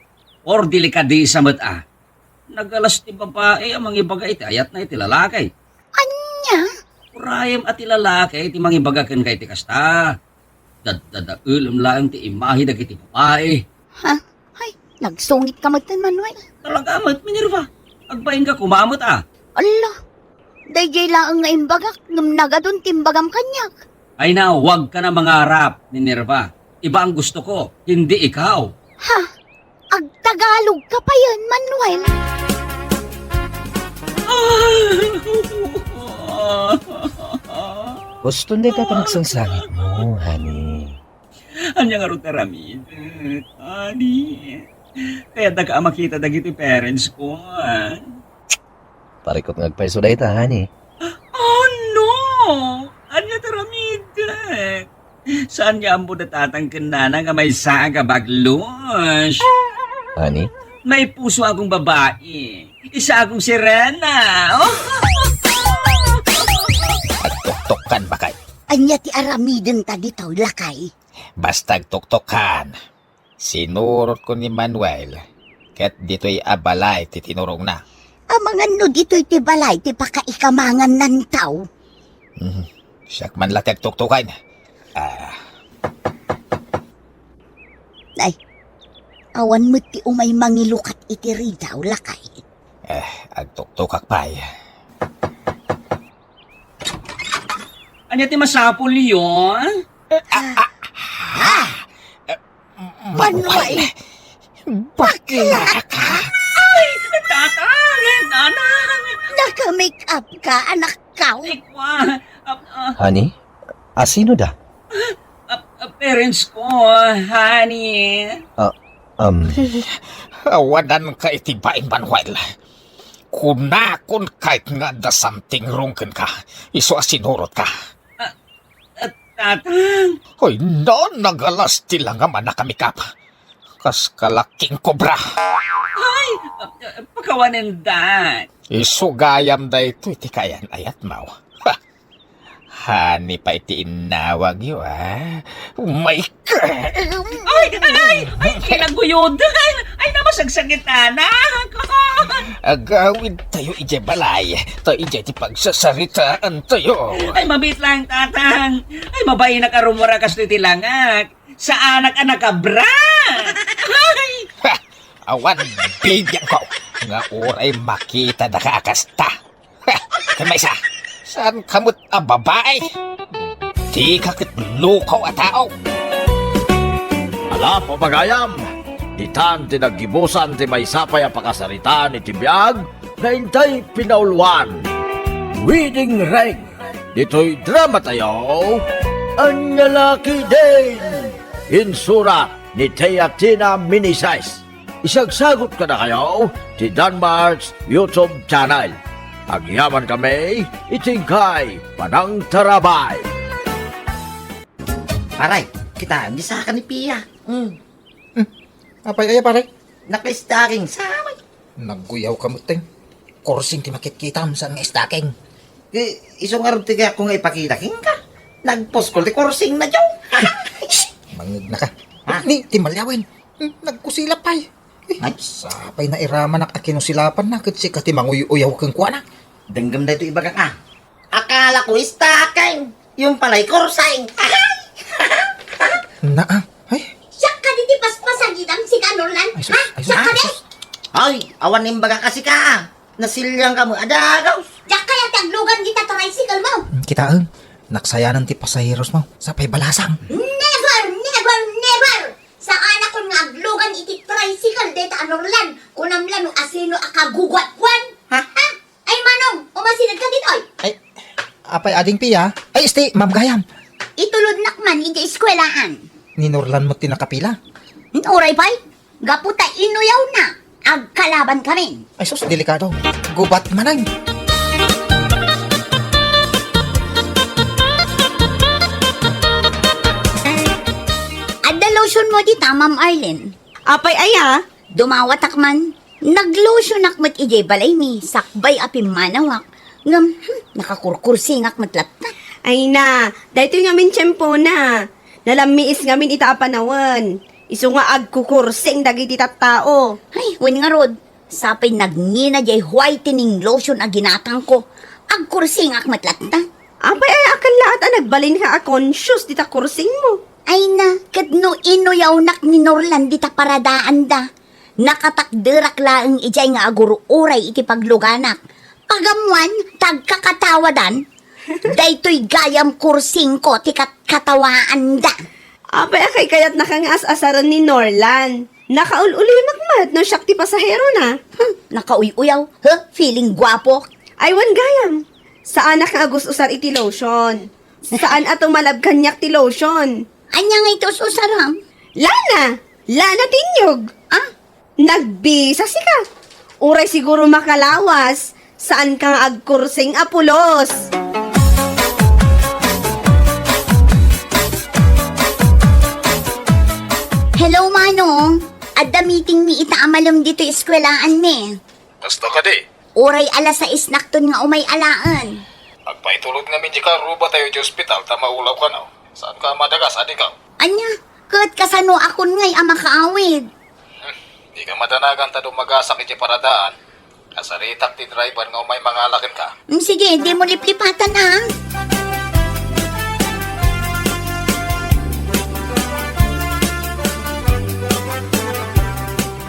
Or delikadisa mo't Nagalas ti babae ang mga ibaga iti ayat na iti lalakay. Anya? Urayam at ilalakay iti mga ibaga ken kay ti kasta. Dadadaulom lang ti imahi dagiti babae. Ha? Ay, nagsungit ka magtan, Manuel. Talaga mat, Minerva. Agbayin ka kumamot Ala, dayjay lang nga imbagak ngam nagadun timbagam kanyak. Ay na, wag ka na mangarap, Minerva. Iba ang gusto ko, hindi ikaw. Ha? Agtagalog ka pa yan, Manuel. Gusto hindi ka pa nagsangsangit mo, honey. Anya nga rin taramid. Honey. Kaya daga makita dagiti parents ko. Parikot ngagpaiso dahi ta, honey. Oh no! Anya taramid. Saan niya ang budatatang kanana nga may saga baglush? Honey? May puso akong babae. Isa akong sirena. Tuktokan ba kay? Anya ti aramiden ta ditaw lakay. Bastag tuktokan. Sinurot ko ni Manuel. Ket dito'y abalay ti tinurong na. Amangan no dito'y ti balay, ti pakaikamangan nan tao. Siyak man latag tuktukan. Ay, awan mo ti umay mangilukat iti ridaw lakay. Agtuktukak pay. Anya ti masapol yun? Panway, bakla ka? Tatang, nanang. Naka-make up ka, anak ka. Ikwa. Honey? Sino da? Parents ko, honey. Awadan ka itibain banwal. Kunakon kahit nga da something wrong ka. Iso asinurot ka. Tatang. Hoy, no, nagalas tila nga man nakamikap. Kas kalaking kobra. Ay, pakawanin dat. Isugayam da ito iti kayan ayat mau. Hani pa iti inawag yo, my God! Ay, kinaguyodan. Ay, namasagsagita na. Agawid tayo ije balay. Tayo ije ti pagsasaritaan tayo. Ay, mabit lang, tatang. Ay, mabayi na karumura kas titilangak. Sa anak-anak ka, bra. Ay! Awan, bigyan ko. Nga oray makita na kaakasta. Kamay sa, saan kamot a babae? Di kakit lukaw a tao. Ala, papagayam! Ditan tinaggibusan ti may sapay ang pakasarita ni Tibiyag na intay pinaulwan. Wedding ring! Dito'y drama tayo, ang lalaki din! Insura ni Teatina Minisize. Isagsagot ka na kayo ti Danmarks YouTube channel. Agyaman kami, itingkay, panang tarabay. Paray, kita, hindi sa akin ni Pia. Apay kaya pare? Naka-stocking sa amin. Nagguyaw ka mo, ting. Korsing ti makikita mo sa nga stocking. Isong araw tiga ako nga ipakita ka. Nag-post ko, di korsing na dyan. Mangig na ka. Ni, timalyawin. Nagkusila pay. Ay, Sapay na iraman ak akinusilapan na kasi kati manguyaw kang kuwana. danggam na ito iba ka. Akala ko stocking. Yung pala'y korsing. Ay. Siyak ka diti paspasagidam si Kanorlan, Ay, sus, ha? ay, sus, Siyak ka ay, di? sus. Ay, awan nimbaga kasi ka. Nasilyang ka mo, adagaw. Siyak kaya taglugan kita tricycle mo. Kitaan. Naksayanan ti pasaheros mo. Sapay balasang. Never, never, never! Sa anak ko nga aglugan iti tricycle deta Anorlan, kunamlan ng asino akagugwat-wan. Ha? Ay manong, umasinad ka dito. Ay, apay ading Pia. Ay, ma'am gayam. Itulod nakman iti eskwelaan. Ninurlan mo tinakapila. Uray pa'y, gaputa inuyaw na. Agkalaban kami. Ay, sus, delikado. Gubat manay. Adda lotion mo dita, Ma'am Arlen. Apay aya, Dumawatak man, naglotion akmat ijay balay mi, sakbay apim manawak. Ngam, nakakurkursingak matlatta. ay na, dahito nga min tiyempo na. Nalamiis nga min itaapanawan. Iso nga agkukursing dagiti tattao. Ay, wen nga rod, sapay nagngina jay whitening lotion a ginatang ko. Agkursingak matlatta. Apay ay akan lahat nagbalin ka a conscious dita kursing mo. Ay na, kadno inuyaw nak ni Norlan dita paradaan da. Nakatakderak laeng ijay nga aguro uray iti pagluganak. Pagamuan, tagkakatawadan. Daytoy gayam kursing ko ti katawaan da. Apay akay kayat nakangas-asaran ni Norlan. Nakaululi magmat no siyak ti pasahero na. Nakauy-uyaw, feeling gwapo. Aywan gayam. Saan na ka agus usar iti lotion? Saan ato malabkan yak ti lotion? Anya nga ito susaram? Lana! Lana tinyog! Ah? Nagbisa si ka. Uray siguro makalawas. Saan kang agkursing apulos? Hello, Manong. Adda meeting mi ita amalam dito eskwelaan mi. Basta ka di. Uray alas 6 nakton nga umay alaan. Agpaitulog namin di ka, ruba tayo di ospital, tamaulaw ka na. Saan ka madagas, adik ka? Anya, kat kasano akon ngay ama kaawid. Di ka madanagan ta dumagasak iti paradaan. Kasaritak ti driver nga may mga lakin ka. Sige, di mo liplipatan ah.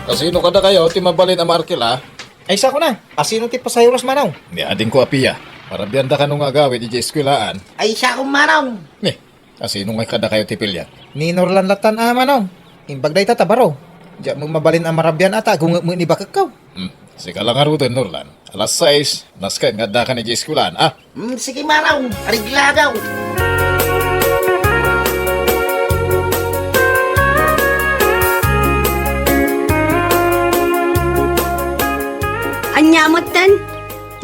Kasino ka na kayo, ti mabalin ang markil ha? Ay, sa ko na. Asino ti pasayros manaw? Ni ading ko apiya. Para biyanda ka nung agawin di eskwilaan. Ay, siya akong manaw. Ni, kasino nga kada kayo ti pilya? Ni Norlan latan manaw. Imbag day tatabaro. Diya mo mabalin ang marabyan ata kung mo ni bakakaw. Sika lang arutin, Norlan. Alas 6, naskan nga da ka ni eskwilaan ah. Sige manaw. Arigla daw. Anyamot tan.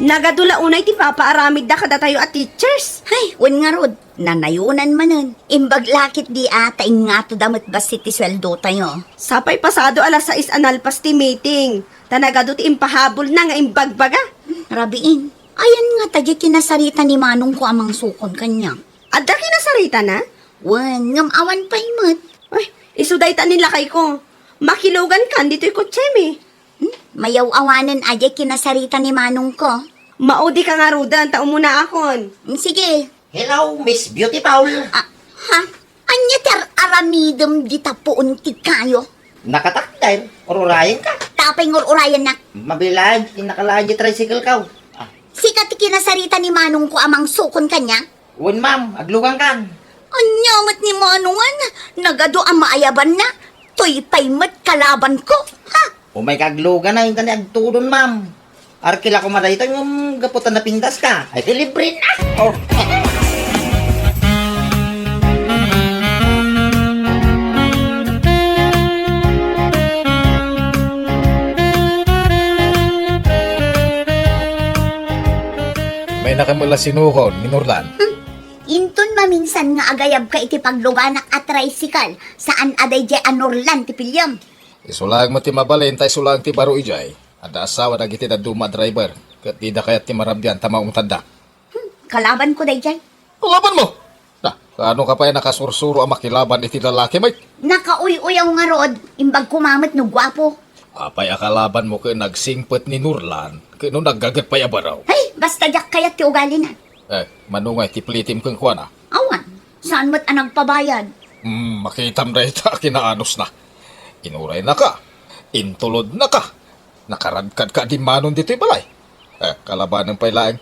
Nagadula unay ti papaaramid da kada tayo at teachers. Ay, wan nga rod. Nanayunan manan. Imbag lakit di ata nga to damat basit ti sweldo tayo. Sapay pasado alas 6 analpas ti meeting. Tanagado ti impahabol na nga imbagbaga. Rabiin. Ayan nga tagi kinasarita ni Manong ko amang sukon kanya. Adda kinasarita na? Wan, ngam awan pa imot. Ay, isuday ta nila kay ko. Makilugan kan dito'y kutsemi. Mayaw awanan aja kinasarita ni Manong ko. Maudi ka nga rudan, tao muna akon. Sige. Hello, Miss Beauty Paul. Ha? Anya ter aramidem di tapuon ti kayo. Nakatakday. Orurayan ka. Tapay ngor urayan na. Mabilag. Inakalaan di tricycle ka. Sikat ti kinasarita ni Manong ko amang sukon kanya. Wen ma'am, aglugang kan. Anyamat ni Manongan. Nagado ang maayaban na. To'y paymat kalaban ko. Ha? Umay kaglugan na yung kanya agtudon ma'am. Arkila ko marayto yung gaputan na pindas ka. Ay, libre na. Oh. May nakamula sinuhon ni Norlan. Inton maminsan nga agayab ka iti pagluganak at tricycle. Saan aday jay anorlan ti pilyam. Isulag mo ti mabalin, tay sulag ti baro ijay. Ada asawa na giti na duma driver. Kat di da kayat ti marabyan tamaong tanda. Kalaban ko day jay. Laban mo! Na, kaano ka pa yung nakasursuro ang makilaban iti lalaki, mate? Nakauy-uyaw nga rod. Imbag kumamat no gwapo. Apay akalaban mo kaya nagsingpet ni Norlan. Kaya nung naggagat pa yabaraw. Hey, basta jak kayat ti ugali na. Manungay ti plitim kong kuha na. Awan, saan mo't anang pabayad? Makitam na ita kinaanos na. Inuray na ka. Intulod na ka. Nakaradkad ka di manon dito'y balay. Kalabanan pa ilaing.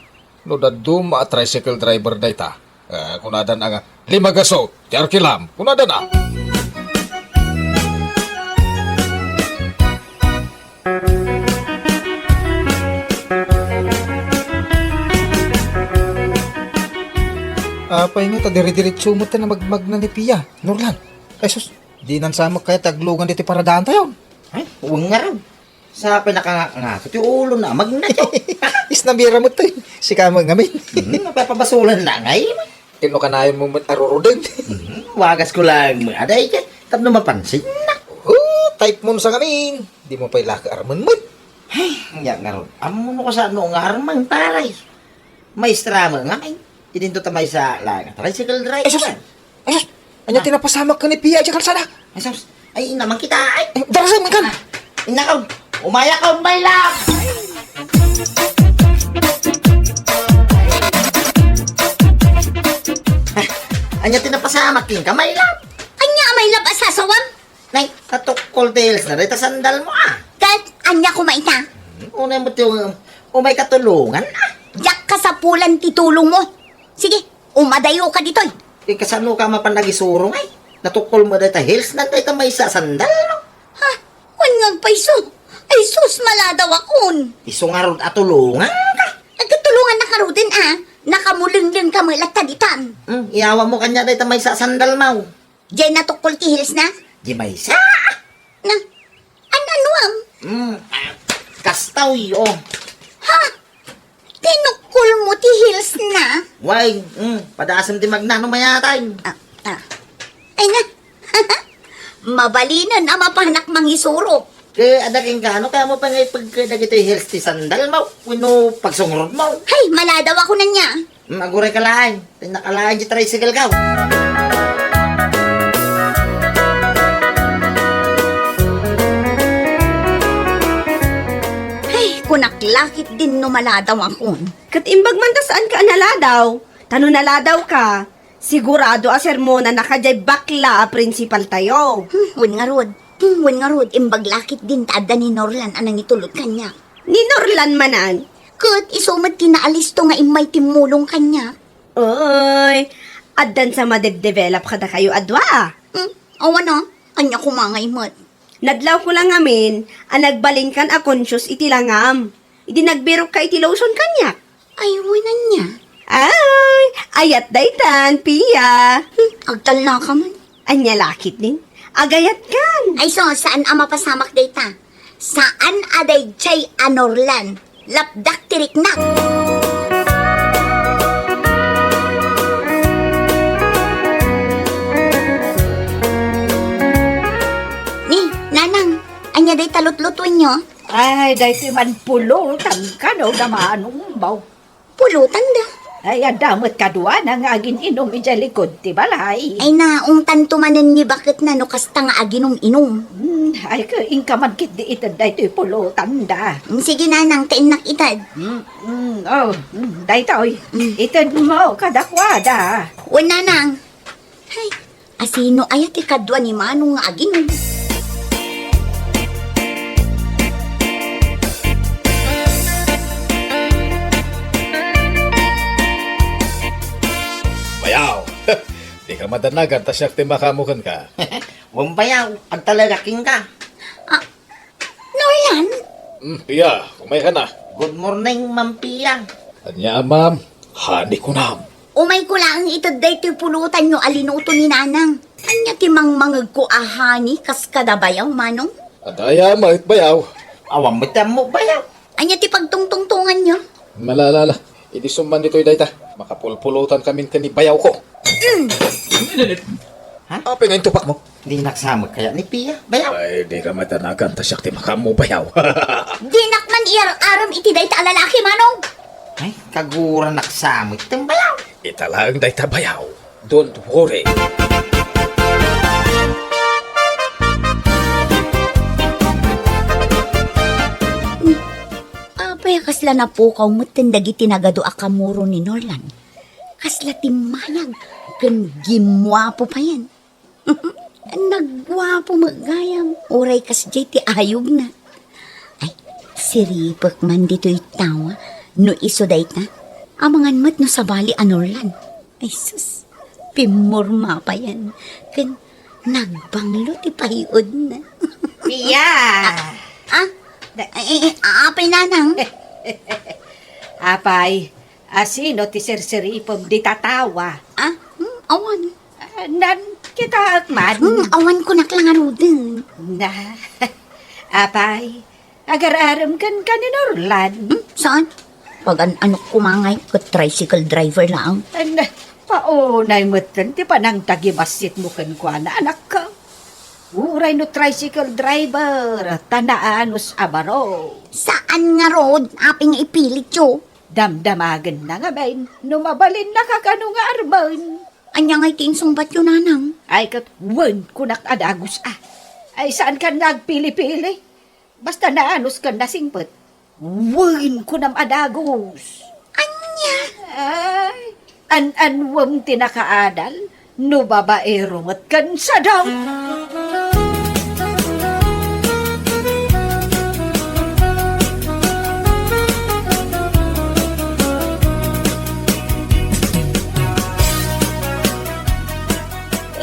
No daduma at tricycle driver na ita. Kunadan ang 5 gaso. Ti arkilam. Kunadan na. Apay nga, tadiri-diritso mo na magmag na ni Pia. Norlan. Ay sus, di nan samak kaya taglugan dito para daan tayo. Ay, huwag nga raw. Sa pinaka nga, ito yung ulo na, magnayo. Isnabira mo to eh. Si Kamang ngamin. Napapabasulan na ngayon. Tino ka na yun mo arurudin. Wagas ko lang mo. Aday ka, tapno mapansin na. Type mo sa ngamin. Di mo pa ilaka arman mo. Ay, nga nga ron. Amo mo ko sa ano nga arman taray. Maestra mo nga ay. Idinto tamay sa lang. Tricycle driver. Ay, sus! Ay, sus! Anya tinapasamak ka ni Pia at kalsada. Ay, sus! Ay, naman kita ay. Darasan man ka. Inakaw! Umaya ka, umay lang! Anya tinapasamak king kamay lang. Anya may labas sasawam? Nay, katukol tails na rita sandal mo ah. Kat, anya kumaita? Unay mo yung umay katulungan ah. Jak ka sa pulan titulong mo. Sige, umadayo ka ditoy. Kasano ka mapanagisurong ay. Natukol mo dito hills na tayo may sa sandal. Ha? Wanyang paiso. Ay sus, maladaw akon. Iso nga ron atulungan ka. Nagkatulungan na karutin ah. Nakamuling din ka may lataditan. Iyawa mo kanya dito may sa sandal mo. Diyan natukol ti hills na? Di may sa. Na, ano am? Kastaw yo. Ha? Tinukol mo ti hills na? Why, padasam di magnano mayatay. Ay na. Mabalinan ang mapanak mangisuro. Kaya adaking ka, ano kaya mo pa ngay pagkadagito yung hills ti sandal mo? Wino pagsungurod mo. Hay, maladaw ako na niya. Maguray ka lang. Tinakalaan di tricycle ka. Ay, kunak baklakit din numaladaw akon. Kat imbag man ta saan ka naladaw? Tano naladaw ka? Sigurado a sermona na kajay bakla a principal tayo. Wen nga rod. Wen nga rod, imbaglakit din tada ni Norlan anang itulot kanya. Ni Norlan manan. Kat isumat tinaalis to nga imay timulong kanya. Oy, addan sa madeg-develop kada kayo adwa. Awan na, kanya kumangay mat. Nadlaw ko lang amin, ang nagbalingkan a conscious iti langam. Idi nagbiro ka iti lotion kanya. Ay, wanan niya. Ay, ayat daytan, Pia. Agtal na ka man. Anya lakit din. Agayat kan. Ay, so, saan ang mapasamak data? Saan aday chay anorlan? Lapdak tiriknak. Ni, nanang, anya day talutlutuin nyo? Ay, dahil man pulutan ka no na maanong baw. Pulutan da. Ay, adamot kadwa na nga agin inom ija likod, ti balay. Ay na, tantumanan ni bakit na no kasta nga aginom-inom. Ay, ka man kit di itad dahil pulutan da. Sige nanang, tainak itad. Dahil to'y, itad mo kadakwada. O nanang. Ay, asino ayat ikadwa ni Manong nga aginom. Bayaw! Di ka madanagan, tasyak timakamukan ka. Wambayaw, ang talagaking ka. Norlan? Pia, kumay ka na. Good morning, Ma'am Pia. Anya, ma'am, hani ko na. Umay ko lang itad dahil pulutan nyo alinuto ni nanang. Anya timang mangag ko ahani kas kadabayaw manong? Adaya, mait bayaw. Awang batam mo bayaw. Anya ti pagtungtungtungan nyo? Malalala, idi summan dito'y dayta. Makapulpulutan kami kani bayaw ko. Ha? Apa nga yung tupak mo? Di naksama kaya ni Pia, bayaw. Ay, di ka matanagan, tasyak timakamu bayaw. Di nakman aram iti day ta lalaki manong. Ay, kagura naksama itong bayaw. Italang dayta bayaw. Don't worry. Apay kasla na po kaw matandagi tinagado akamuro ni Norlan. Kasla timayag, kan gimwapo pa yan. Nagwapo magayam, oray kas jay ti ayog na. Ay, siripak man dito'y tawa, no iso day ta. Amangan mat no sabali a Norlan. Ay sus, pimurma pa yan. Kan nagbanglo ti pahiod na. Pia! Apay nanang. Apay, asino ti serseripom di tatawa. Awan. Nan kita man. Awan ko naklangaro din. Na, apay, agar-aram kan ka ni Norlan. Saan? Pag ano kumangay ko tricycle driver lang. Paunay mo ti panang tagibasit mo kan kwa na anak ka. Uray no tricycle driver, tanaanos abaro. Saan nga road? Aping ipilit yo. Damdamagan na nga bain, numabalin na kakano nga arban. Anya nga'y tinsong ba't yun, nanang? Ay kat, wen kunak adagos Ay saan ka nagpili-pili? Basta naanos ka nasingpet. Wen kunam adagos. Anya? Ay, an-anwam tinakaadal, no babaero at kan sa daw.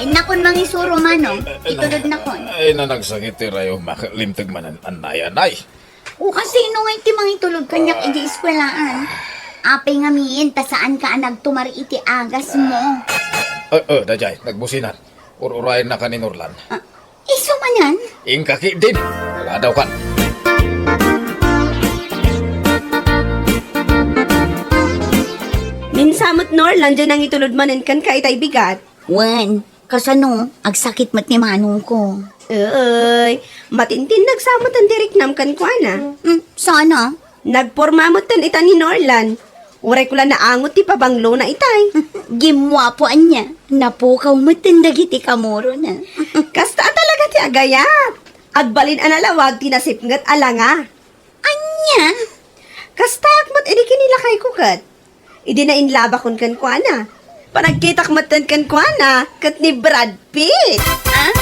Nakon mangisuro manong, itulad nakon. Ay, nanagsakit rayo, makalimtag man ang anay-anay. O kasi nung iti mangitulog kanyak iti eskwelaan. Apay nga miin, ta saan ka nagtumar iti agas mo. Dajay, nagbusinan. Ururayin na ka ni Norlan. Iso manan? Ingkaki din. Wala daw kan. Minsamot Norlan, dyan ang itulod manin kan ka itay bigat. Wen, kasano, agsakit mat ni manong ko. Ay, matintin nagsamot ang diriknam kan kwa na. Sana? Nagpormamot tan ita ni Norlan. Uray ko lang naangot ti pabanglo na itay. Gimwapoan niya. Napukaw matindag iti kamuro na. Kasta talaga ti agayat. Agbalin analawag tinasipngat alanga. Anya? Kastak mat idi kinila kay kukat. Idi na inlaba kun kan kuana. Panagkitak matan kan kuana kat ni Brad Pitt. Ah?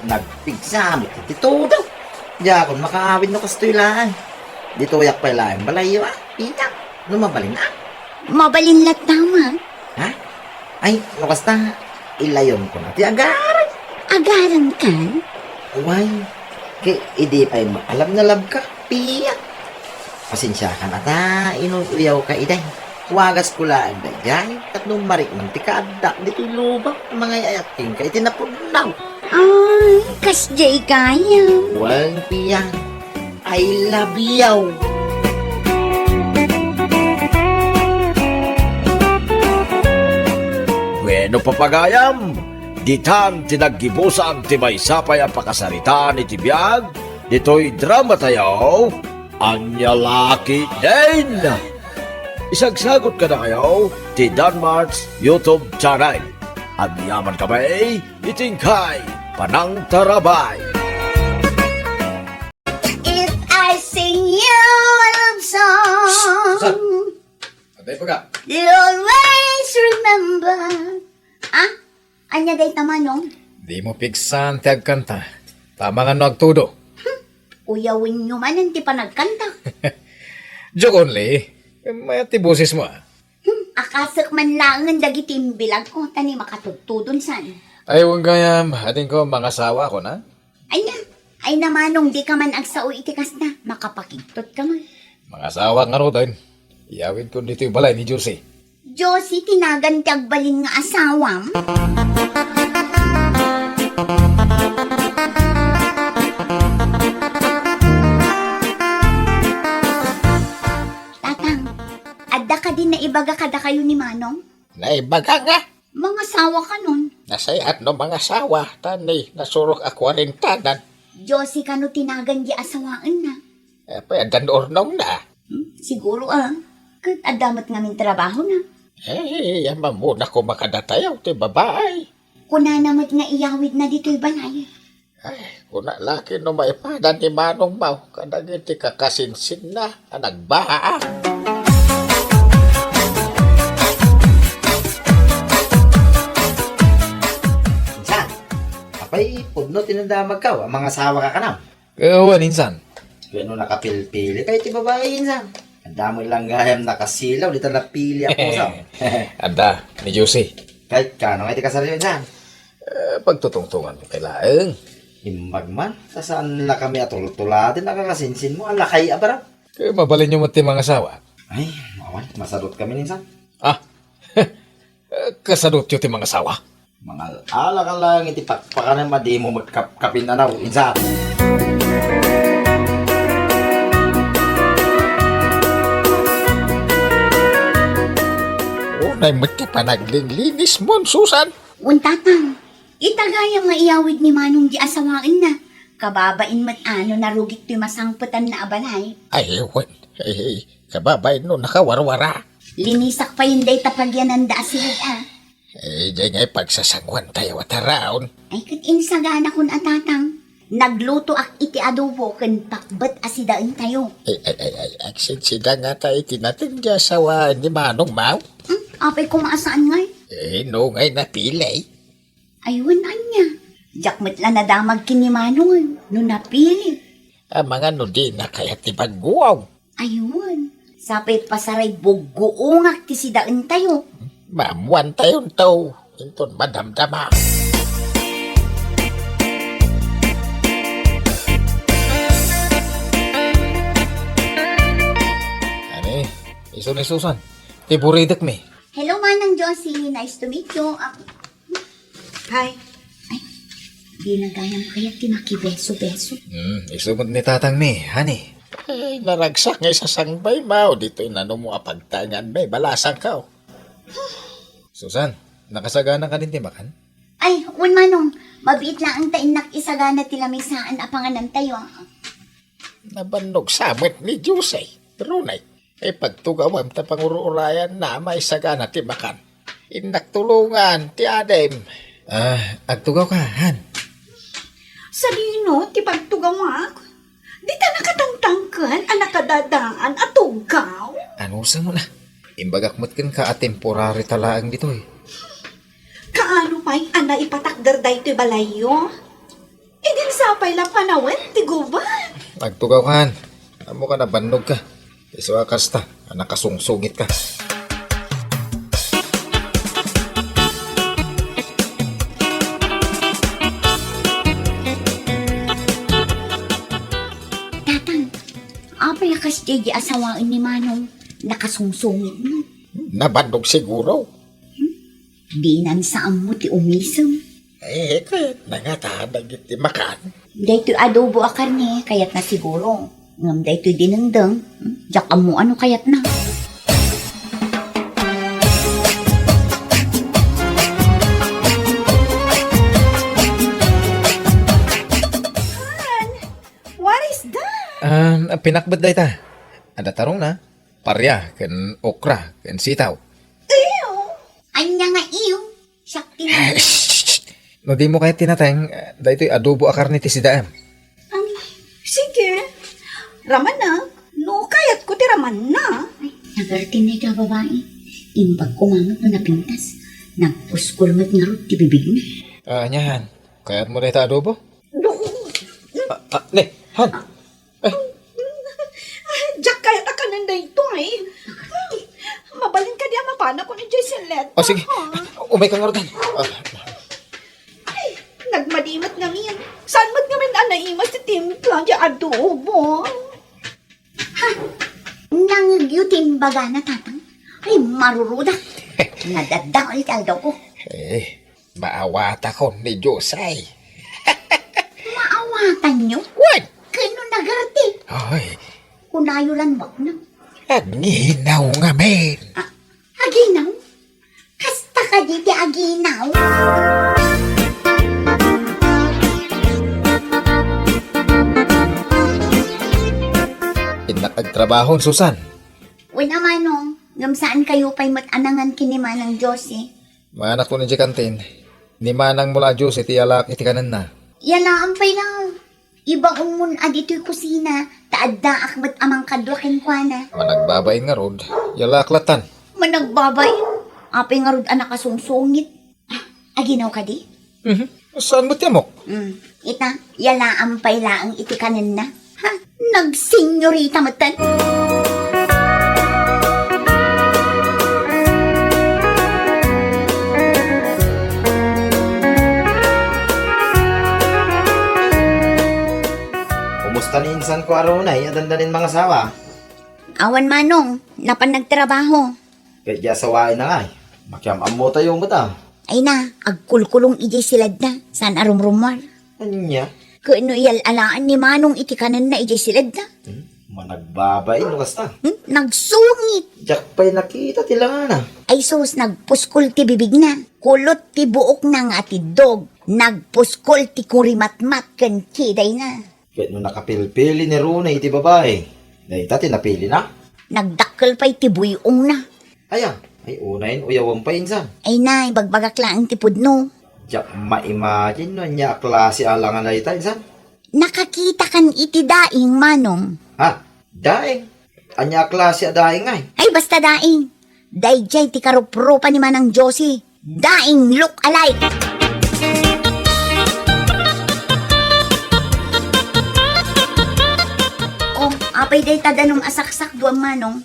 Nagpigsa mo iti todo. Diya kon makaawid no kastoy lang. Dito yak pa lang balayo Pita. No mabalin na. Mabalin lat tama. Ha? Ay, no kasta ilayon ko na ti agaran. Agaran kan? Uway. Kay idi pa alam na lab ka. Piya. Pasensya ka na ta. Inuuyaw ka iday. Wagas ko lang na dyan. At nung marik man ti kaaddak dito'y lubak. Mga ayaking ka itinapunaw. Ay, kasjay kaya. Well, Pia, I love you. Bueno papagayam, ditan tinaggibusan ti may sapay ang pakasarita ni Tibiyag, dito'y drama tayo, Anya Lucky Din. Isagsagot ka na kayo, ti Danmarks YouTube channel. At yaman kami, itingkay, Panang Tarabay. If I sing you a love song, Aday pa ka. you'll always remember. Ah? Anya day tamanong? Di mo piksan ti agkanta. Tama nga no agtudo. Uyawin nyo man hindi pa nagkanta. Joke only. May ti boses mo Akasak man lang ang dagitim bilang ko, tani makatutudon san. Ay, huwag kaya ating ko mga asawa ko na. Ay na, ay namanong di ka man agsao itikas na, makapakigtot ka man. Mga asawa nga ro din. Iyawid ko dito yung balay ni Josie. Josie, tinagan tagbalin nga asawam. Tatang, adda ka din na ibaga kada kayo ni Manong? Naibaga nga. Mga sawa ka nun. Nasayat no mga asawa. Tani, nasurok ako rin tanan. Josie, kano tinagan di asawaan na? Pwede ornong na. Siguro kat adamat nga min trabaho na. Yaman muna ko makadatayaw, ti babae. Kuna namat nga iyawid na dito'y balay. Kuna laki no maipadan ni Manong Mau. Kadagin ti kakasinsin na, nagbaa. Insan, apay pudno tinandamag ka. Mga asawa ka kanam. Kawan insan. Kano nakapilpili kayo ti babae, Insan. Ang dami lang gayam nakasilaw. Dito napili ako sa. Anda, ni Josie. Kahit kano nga iti kasaryo, Insan. Pagtutungtungan mo kay Laeng. Himbag man. Sa saan na kami atultulatin nakakasinsin mo. Ang lakay abarap. Kaya mabalin nyo mo ti mga asawa. Ay, mawan. Masadot kami, Insan. Kasadot yun ti mga asawa. Mga ala ka lang iti pakpakan na madi mo magkapin na raw, Insan. Unay mo ti panaglinis mo, Susan. Untatang, itagayang nga iyawid ni Manong di asawaan na. Kababain mat ano narugit to'y masangputan na abalay. Ay, ewan. Ay, kababay no, nakawarwara. Linisak pa yun day tapagyanan da sila Diyan ngay pagsasangwan tayo at haraon. Ay kat insagana kun atatang. Nagluto ak iti adobo ken pakbet asidaan tayo. Ay, aksensida nga tayo tinatingga sa ni Manong Mau. Apay kumaasaan ngay? No ngay napilay. Ayun anya. Jakmet lang nadamag kini Manong no napili. Ang mga no di na kaya tibagguaw. Ayun. Sapay pasaray buguungak ti sidaan tayo. Mamuan tayon tao. Inton madamdama. Ani, iso ni Susan. Ti buridak mi. Hello Manang Josie, nice to meet you. Hi. Di na gayang kaya tinakibeso-beso. Iso mo ni tatang mi, honey. Ay, naragsak ngay sa sangbay Mau. Dito inano mo apagtangan may balasang ka. Susan, nakasagana ka din ti makan? Ay, un Manong, mabiit lang ang tainak isagana tilamisaan apanganan tayo. Nabanog samit ni Jose. Runay. Ay pagtugawam ta pangururayan na may sagana ti makan. Inaktulungan ti Adem. Agtugaw ka, Han. Sa dino, ti pagtugawak. Di ta nakatangtangkan, anak kadadaan at tugaw. Ano sa mo na? Imbagak mo't ka at temporary talaang dito eh. Kaano pa'y ana ipatakder dahi ti balayo? Idin sapay lang panawin, ti guban. Agtugaw ka, Han. Amo ka na bandog ka. Iso kasta, anak kasungsungit ka. Tatang, apa lakas di asawaan ni Manong nakasungsungit mo? Nabandog siguro. Di nan saan mo ti umisem. Kahit nangatahan iti makan. Dahito adobo a karne, kayat na siguro. Ngam dahito dinengdeng, jak mo ano kayat na. What is that? Pinakbad day ta. Ada tarong na. Parya, ken okra, ken sitaw. Anya nga iyo, sakti na. No di mo kahit tinatang, dahito adobo akar ni tisidaam. Sige. Raman na. No, kayat ko ti raman na. Nagartin na ikaw babae. Imbag kumangat na napintas. Nagpuskulmat nga ro ti bibig na. Nyahan, kayat mo dahito adobo? No. Ne, Han. Jack, kayat ka nanda ito eh. Mabalin ka diya mapana ko ni Jesselet. O sige, umay kang organ. Nagmadimat nga miyan. Saan mat nga min anaimas ti timplang di adobo? Nangyutim baga na tatang. Ay, maruruda. Nadadakal taldo ko. Maawata ko ni Josay. Maawatan nyo? What? Kano nagarati? Ay, Kunayulan wag na. aginaw nga men. Aginaw? Kasta ka di di aginaw? Inakagtrabaho, Susan. Uy naman no, ngam saan kayo pa'y matanangan kinima ng Diyos eh. Mga anak ko ni kantin. Ni manang mula Diyos, iti alak, iti kanan na. Yalaan pa'y lang. Ibang umun adito'y kusina, taadda akbat amang kadwakin kwa na. Managbabain nga rod, yalak latan. Managbabay, apay nga rod anak kasungsungit. Aginaw ka di? Saan mo tiyamok? Ita, yalaan pa'y laang iti kanan na. Ha? Nagsenyorita matan. Kumusta ni insan ko araw na, iyadandanin mga sawa. Awan manong, napan nagtrabaho. Kaya sawain na nga eh. Makiamam mo tayo mata. Ay na, agkulkulong ijay silad na, saan arumrumar. Anya? Kano iyalalaan ni manong iti kanan na ijay silad na. Managbabain no kasta. Nagsungit. Jack pa'y nakita tila nga na. Ay sus, nagpuskol ti bibig na. Kulot ti buok na nga ti dog. Nagpuskol ti kurimatmat kan kiday na. Kaya nung nakapilpili ni Runa iti babae. Dahil tati napili na. Nagdakkel pa'y ti buyong na. Aya, ay unayin uyawang pa insan. Ay na, bagbagak lang ti pudno. Jack ma-imagine no niya klase alangan na ita insan. Nakakita kan iti daing manong. Ha? Daing? Anya klase a daing ay. Ay basta daing. Dayjay ti karupropa ni Manang Josie. Daing look alike. Oh, apay day tadanong asaksak duam manong.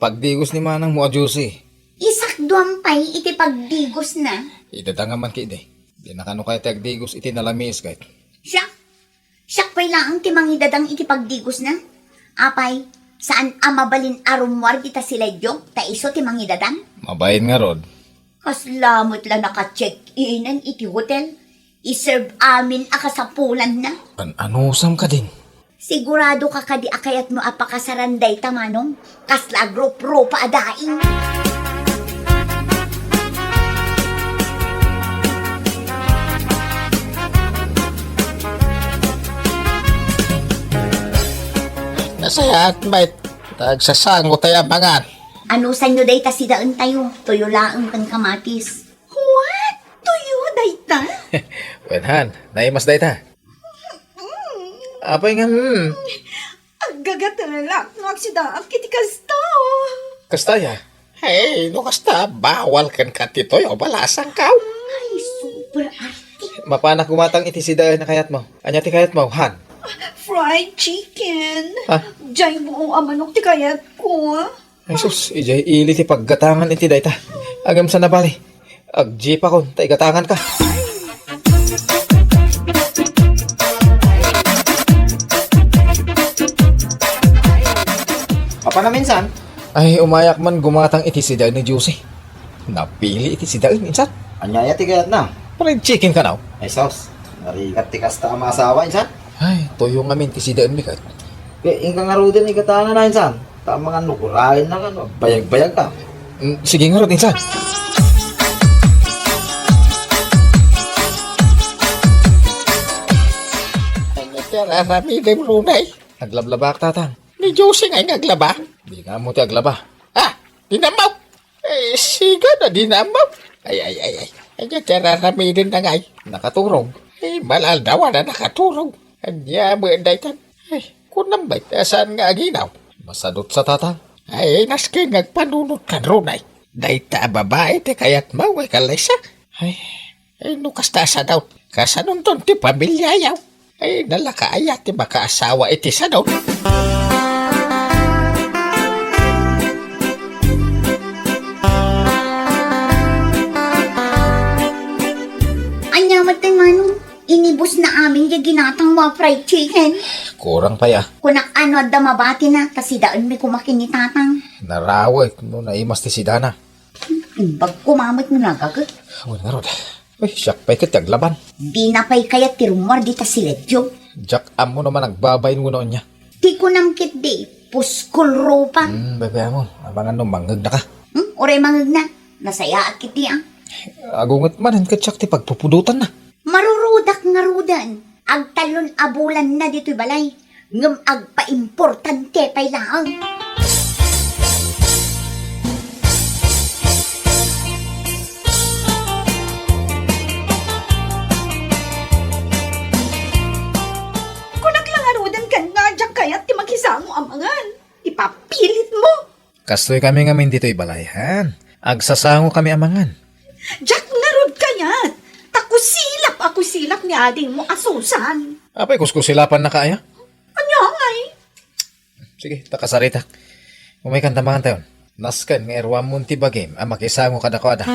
Pagdigos ni manang mo a Diyos eh. Isak duam pay iti pagdigos na. Itatangaman kiti. Di nakano kaya tagdigos iti nalamis kahit. Siyak pay lang ti mangidadang iti pagdigos na. Apay, saan amabalin arumwar kita sila yung taiso ti mangidadang? Mabayin nga rod. Kaslamot lang naka-check-inan iti hotel. I-serve amin akasapulan na. Anusam ka din. Sigurado ka kadi akayat mo apakasaranday tamanong. Kaslagro-pro pa adaing. Nasayat may tagsasango tayo mangan. Ano sa inyo day ta sidaan tayo? Tuyo laang kang kamatis. What? Tuyo Dayta? Wenhan, naimas dayta. Apay nga, Ang gagatulak no aksida kiti kasto. kastaya. Hey, no kasta, bawal kan katitoy o balasang kaw. Ay, super arte. Mapanak gumatang iti sidayan na kayat mo. Anya ti kayat mo, Han. Fried chicken. Ha? Diyay buong amanok ti kayat ko. Ay sus, ijay ili ti paggatangan iti dayta. Agam sa nabali. Agjeep ako, tay gatangan ka. Apa na minsan? Ay, umayak man gumatang iti sidayan ni Juicy. Napili iti sidayan, insan. Anyaya ti kayat na. Fried chicken ka now. Ay sos, narigat ti kasta ang asawa insan. Ay, tuyo nga min ti sidayan mi kat. Kaya ingka nga rudin ikatana na insan. Tama nga nukurain na nga, bayag-bayag ka. Sige nga rin, insan. Ano tira rami dem runay? Naglablabak tatang. Ni Josie nga ngaglaba. Di nga mo ti aglaba. Ah, dinamaw. Eh, siga na dinamaw. Ay. Ano tira rami din na ngay? Nakaturog. Eh, malal daw na nakaturog. Anya mo ang daytan. Ay, kunam ba? Saan nga ginaw? Masadot sa tatang. Ay, naskin nagpanunod ka runay. Dayta babae ti kayat mo ay kalaysa. Ay, nukas ta sa daw. Kasanon ton ti pamilya yaw. Ay, nalakaaya ti makaasawa iti sa daw. Anya matay manong, inibos na amin yung ginatang mga fried chicken. Kurang pa ya. Kunak ano at damabati na, kasi daan may kumakin ni tatang. Narawag no naimas ti sidana. Imbag kumamit mo nagagat. Uy, narod. Uy, siyak pa'y kat aglaban. Di na pa'y kaya tirumor di ta siledyo. Jack am mo naman nagbabayin mo noon niya. Di ko namkit di, puskol ropa. Bebe mo, abangan no mangag na ka. Oray mangag na, nasaya at kiti ah. Agungat man, ang katsak ti pagpupudutan na. Marurudak nga rudan, agtalon abulan na dito'y balay. Ngam agpa-importante pa'y laang. Kunak lang arudan ka nga dyan kayat ti maghisamo amangan. Ipapilit mo. Kastoy kami ngamin dito'y balayan. Agsasango kami amangan. Jack narod kayat. Takusilap ako silap ni ading mo asusan. Apay, kuskusilapan na kaya? Anya ngay. Sige, takasarita. Umay kan tambangan tayo. Naskan nga erwa munti bagim ang makisango kada ko ada.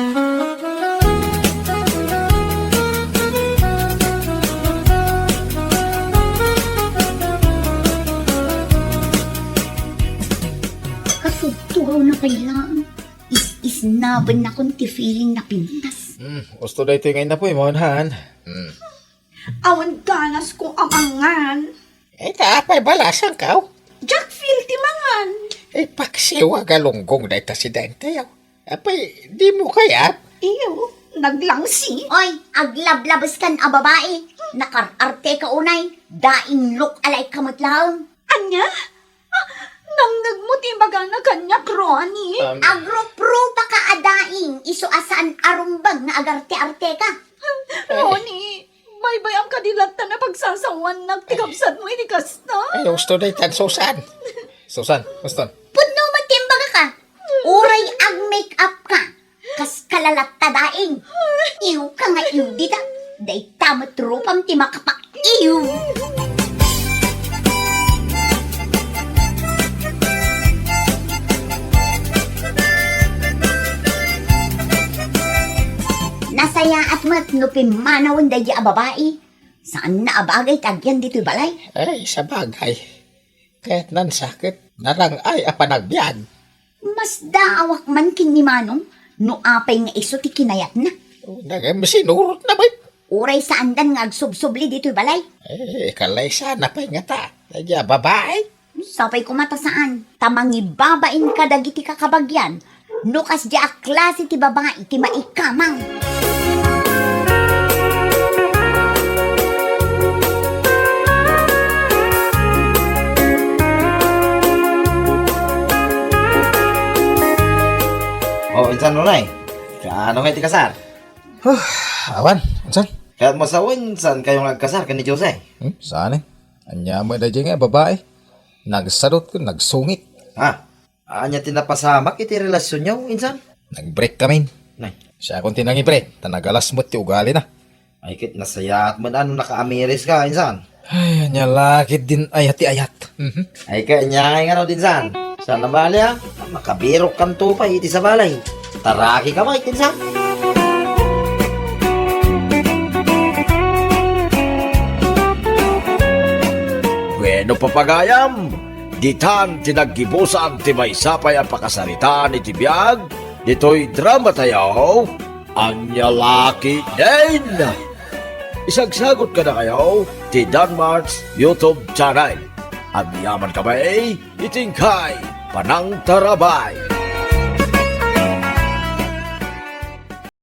Kasugturaw na kailangan. Is-isnaban na kung ti feeling na pintas. Gusto na ito ngayon na po, imonhan. Awan ganas ko amangan. Eh, tapay balasang kaw. Jack feel ti mangan. Eh, paksiwa galunggong dayta si Dante yaw. Apay, di mo kaya? Iyo, naglangsi. Oy, aglablabas kan a babae. Nakararte ka unay. Daing look alay kamot lang. Anya? Nanggag mo ti baga na kanya, Ronnie. Agro-pro pa ka adaing. Iso asaan arumbag na agarte-arte ka. Ronnie, bay-bay ang kadilata na pagsasawan nagtigabsat mo inikas na. Ay, gusto daytan Susan. Susan, gusto? Pudno matimbaga ka. Uray ag make-up ka. Kas kalalatta daing. Iw ka nga iw dita. Day tamat rupam ti makapak iw. Nasaya at matnupin manawan dahi a babae. Saan na abagay tagyan dito'y balay? Ay, sa bagay. Kahit nan sakit, narang ay apanagbiyan. Mas daawak man kin ni Manong, no apay nga iso ti kinayat na. Nagam sinurot na ba? Uray sa andan nga agsubsubli dito'y balay. Eh, kalay sana pa nga ta. Nagya babae. Sapay kumata saan, tamangi babain ka dagiti kakabagyan, no kas di a klase ti babae ti maikamang. Oh, insan nunay. Kaano kayo ti kasar? Awan, unsan? Kahit masawin, saan kayong nagkasar ka ni Jose? Saan eh? Anya mo na dyan nga, babae. Nagsarot ko, nagsungit. Ha? Anya tinapasamak iti relasyon niyo, insan? Nag-break kami. Nay. Siya akong tinangi pre, tanagalas mo't ti ugali na. Ay kit nasayat man ano naka-amiris ka, insan? Ay, anya lakit din ayat-ayat. Ay kanya nga din san. Saan na bali ha? Makabirok kang tupay iti sa balay. Taraki ka may insan. Bueno papagayam, ditan tinaggibusan ti may sapay ang pakasarita ni Tibiyag, dito'y drama tayo, Anya Lucky Day! Isagsagot ka na kayo, ti Danmarks YouTube channel. Ang yaman kamay, itingkay, panang tarabay.